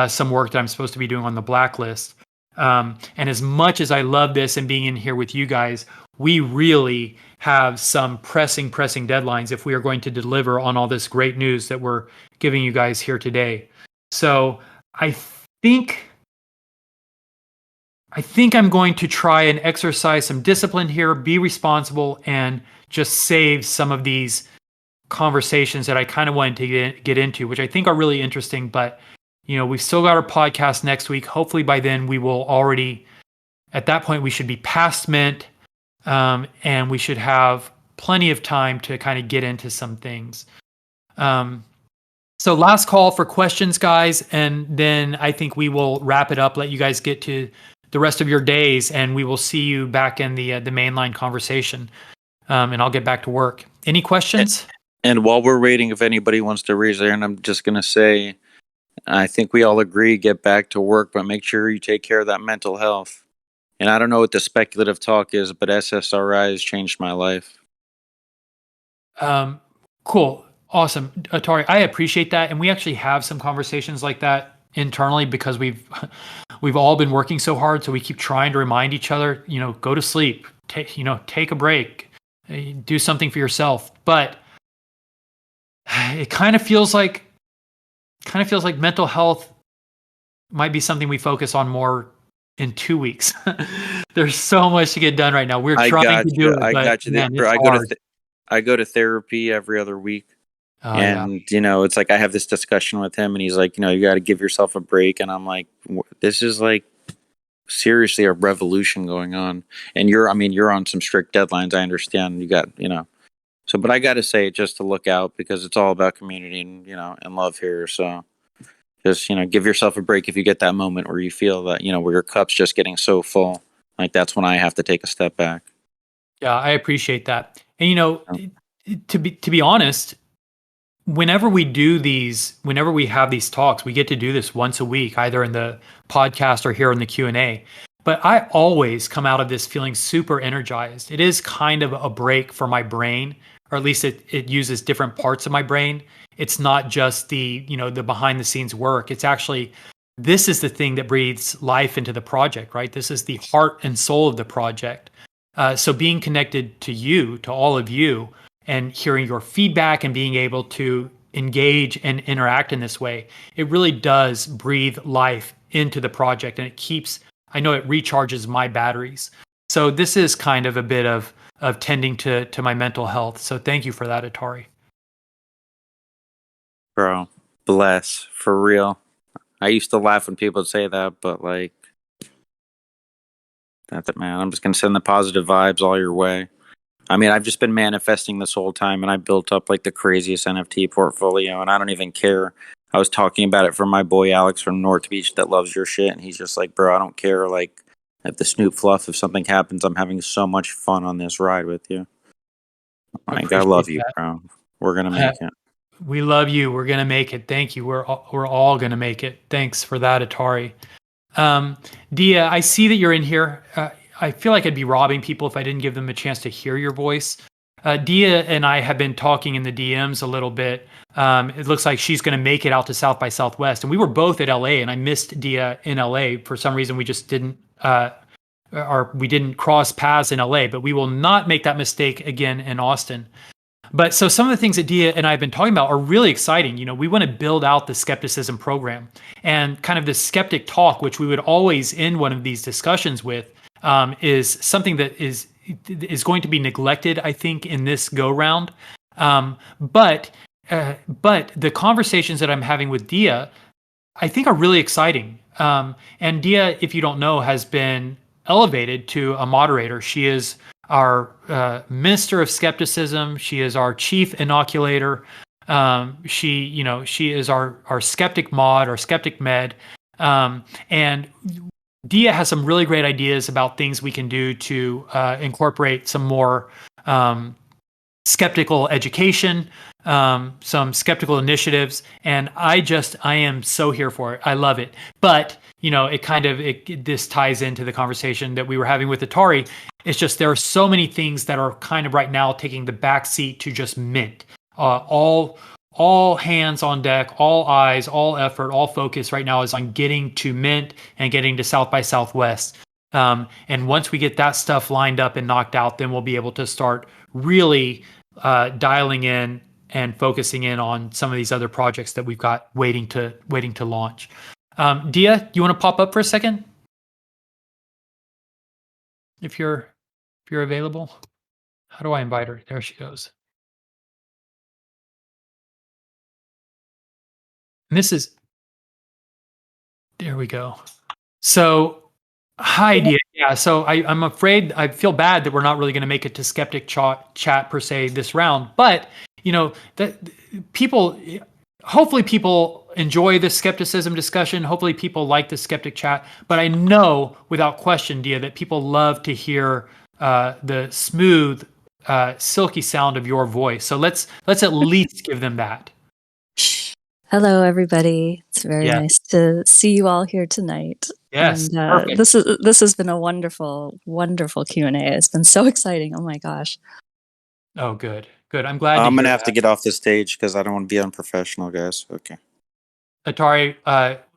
some work that I'm supposed to be doing on the blacklist. And as much as I love this and being in here with you guys, we really have some pressing deadlines if we are going to deliver on all this great news that we're giving you guys here today. So I think I'm going to try and exercise some discipline here, be responsible, and just save some of these conversations that I kind of wanted to get into, which I think are really interesting. But, we've still got our podcast next week. Hopefully by then we will already, at that point, we should be past Mint, and we should have plenty of time to kind of get into some things. So last call for questions, guys, and then I think we will wrap it up, let you guys get to the rest of your days, and we will see you back in the mainline conversation. And I'll get back to work. Any questions? And while we're waiting, if anybody wants to raise their hand, I'm just going to say, I think we all agree, get back to work, but make sure you take care of that mental health. And I don't know what the speculative talk is, but SSRI has changed my life. Cool. Awesome. Atari, I appreciate that. And we actually have some conversations like that internally because we've all been working so hard. So we keep trying to remind each other, go to sleep, take a break, do something for yourself. But it kind of feels like mental health might be something we focus on more in 2 weeks. There's so much to get done right now. We're trying to do it. I got you. Man, I go to therapy every other week. Oh, and, it's like I have this discussion with him, and he's like, you got to give yourself a break. And I'm like, this is like seriously a revolution going on. And you're on some strict deadlines. I understand you got, so, but I got to say, just to look out, because it's all about community and, and love here. So just, give yourself a break if you get that moment where you feel that, where your cup's just getting so full. Like, that's when I have to take a step back. Yeah, I appreciate that. And, to be honest, whenever we have these talks, we get to do this once a week, either in the podcast or here in the Q&A. But I always come out of this feeling super energized. It is kind of a break for my brain, or at least it uses different parts of my brain. It's not just the behind the scenes work. It's actually, this is the thing that breathes life into the project, right? This is the heart and soul of the project. So being connected to you, to all of you, and hearing your feedback and being able to engage and interact in this way, it really does breathe life into the project, and it keeps I know it recharges my batteries. So this is kind of a bit of tending to my mental health. So thank you for that, Atari. Bro, bless, for real. I used to laugh when people would say that, but like, that's it, man. I'm just gonna send the positive vibes all your way. I mean, I've just been manifesting this whole time, and I built up like the craziest NFT portfolio, and I don't even care. I was talking about it from my boy Alex from North Beach that loves your shit, and he's just like, bro, I don't care. Like, if the Snoop Fluff, if something happens, I'm having so much fun on this ride with you. Like, I love you, bro. We're gonna make it. We love you. We're gonna make it. Thank you. We're all gonna make it. Thanks for that, Atari. Dia, I see that you're in here. I feel like I'd be robbing people if I didn't give them a chance to hear your voice. Dia and I have been talking in the DMs a little bit. It looks like she's going to make it out to South by Southwest, and we were both at LA, and I missed Dia in LA for some reason. We just didn't, or we didn't cross paths in LA. But we will not make that mistake again in Austin. But so some of the things that Dia and I have been talking about are really exciting. You know, we want to build out the skepticism program, and kind of the skeptic talk, which we would always end one of these discussions with, is something that is going to be neglected, I think, in this go round. But the conversations that I'm having with Dia, I think, are really exciting. And Dia, if you don't know, has been elevated to a moderator. She is our Minister of Skepticism. She is our Chief Inoculator. She is our skeptic mod, our skeptic med. And Dia has some really great ideas about things we can do to incorporate some more skeptical education, some skeptical initiatives, and I am so here for it. I love it. But this ties into the conversation that we were having with Atari. It's just there are so many things that are kind of right now taking the back seat to just mint. All hands on deck, all eyes, all effort, all focus right now is on getting to Mint and getting to South by Southwest. And once we get that stuff lined up and knocked out, then we'll be able to start really dialing in and focusing in on some of these other projects that we've got waiting to launch. Dia, you want to pop up for a second? If you're available. How do I invite her? There she goes. And there we go. So, hi, Dia. Yeah, so I'm afraid, I feel bad that we're not really going to make it to Skeptic Chat per se this round, but hopefully people enjoy the skepticism discussion. Hopefully people like the Skeptic Chat, but I know without question, Dia, that people love to hear the smooth, silky sound of your voice. So let's at least give them that. Hello, everybody. It's very nice to see you all here tonight. Yes, and, perfect. This has been a wonderful, wonderful Q&A. It's been so exciting. Oh my gosh. Oh, good. I'm glad. I'm gonna have to get off the stage because I don't want to be unprofessional, guys. Okay. Atari,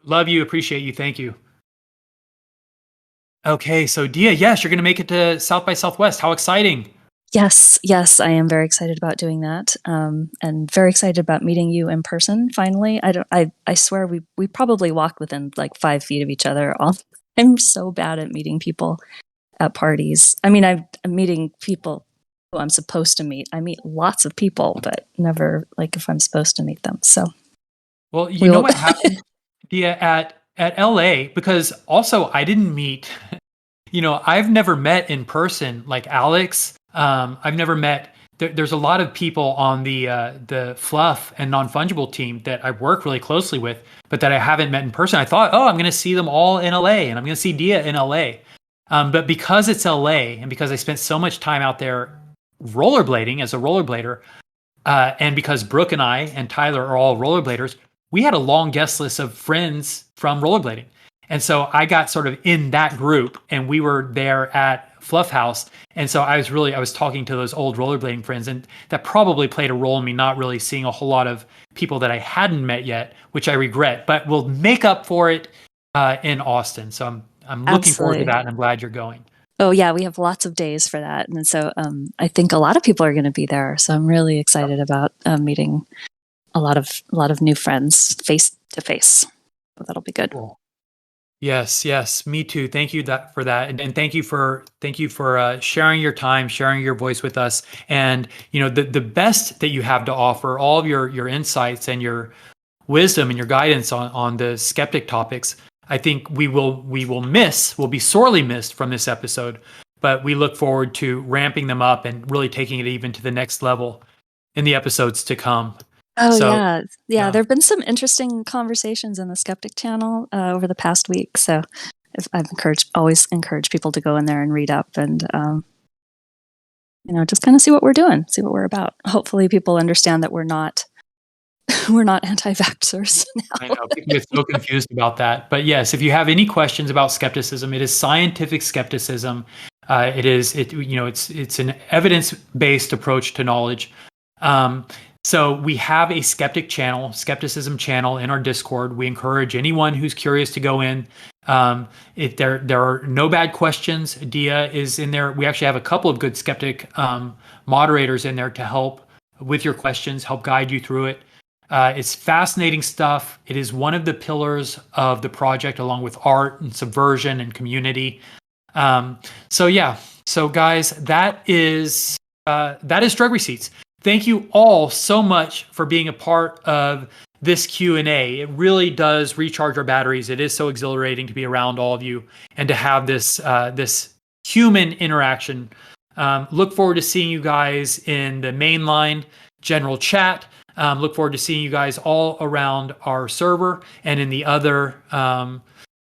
love you, appreciate you, thank you. Okay, so Dia, yes, you're going to make it to South by Southwest. How exciting! Yes, I am very excited about doing that, and very excited about meeting you in person. Finally, I swear we probably walked within like 5 feet of each other. I'm so bad at meeting people at parties. I mean, I'm meeting people who I'm supposed to meet. I meet lots of people, but never like if I'm supposed to meet them. So, well, you know what happened, Dia, at LA, because also I didn't meet. I've never met in person like Alex. I've never met. There's a lot of people on the Fluff and Non-Fungible team that I work really closely with, but that I haven't met in person. I thought, I'm going to see them all in LA, and I'm going to see Dia in LA. But because it's LA, and because I spent so much time out there rollerblading as a rollerblader, and because Brooke and I and Tyler are all rollerbladers, we had a long guest list of friends from rollerblading. And so I got sort of in that group, and we were there at Fluff House. And so I was talking to those old rollerblading friends, and that probably played a role in me not really seeing a whole lot of people that I hadn't met yet, which I regret, but we'll make up for it in Austin. So I'm looking forward to that, and I'm glad you're going. Oh yeah, we have lots of days for that. And so I think a lot of people are going to be there. So I'm really excited about meeting a lot of new friends face to face. So that'll be good. Cool. Yes, me too. Thank you for that, and thank you for sharing your time, sharing your voice with us, and the best that you have to offer, all of your insights and your wisdom and your guidance on the skeptic topics. I think will be sorely missed from this episode, but we look forward to ramping them up and really taking it even to the next level in the episodes to come. Oh So, yeah, yeah. There have been some interesting conversations in the Skeptic channel over the past week. So I've always encouraged people to go in there and read up and just kind of see what we're doing, see what we're about. Hopefully, people understand that we're not anti-vaxxers now. I know people get so confused about that, but yes, if you have any questions about skepticism, it is scientific skepticism. It's an evidence-based approach to knowledge. So we have a skepticism channel in our Discord. We encourage anyone who's curious to go in. If there are no bad questions, Dia is in there. We actually have a couple of good skeptic moderators in there to help with your questions, help guide you through it. It's fascinating stuff. It is one of the pillars of the project, along with art and subversion and community. So guys, that is Drug Receipts. Thank you all so much for being a part of this Q&A. It really does recharge our batteries. It is so exhilarating to be around all of you and to have this human interaction. Look forward to seeing you guys in the mainline general chat. Look forward to seeing you guys all around our server and in the other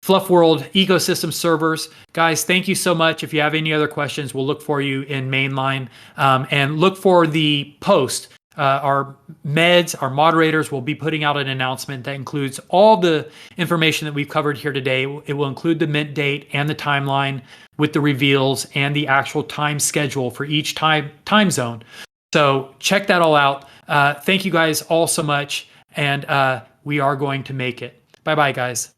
Fluff World ecosystem servers. Guys, thank you so much. If you have any other questions, we'll look for you in mainline. And look for the post. Our our moderators will be putting out an announcement that includes all the information that we've covered here today. It will include the mint date and the timeline with the reveals and the actual time schedule for each time zone. So check that all out. Thank you guys all so much. And we are going to make it. Bye-bye, guys.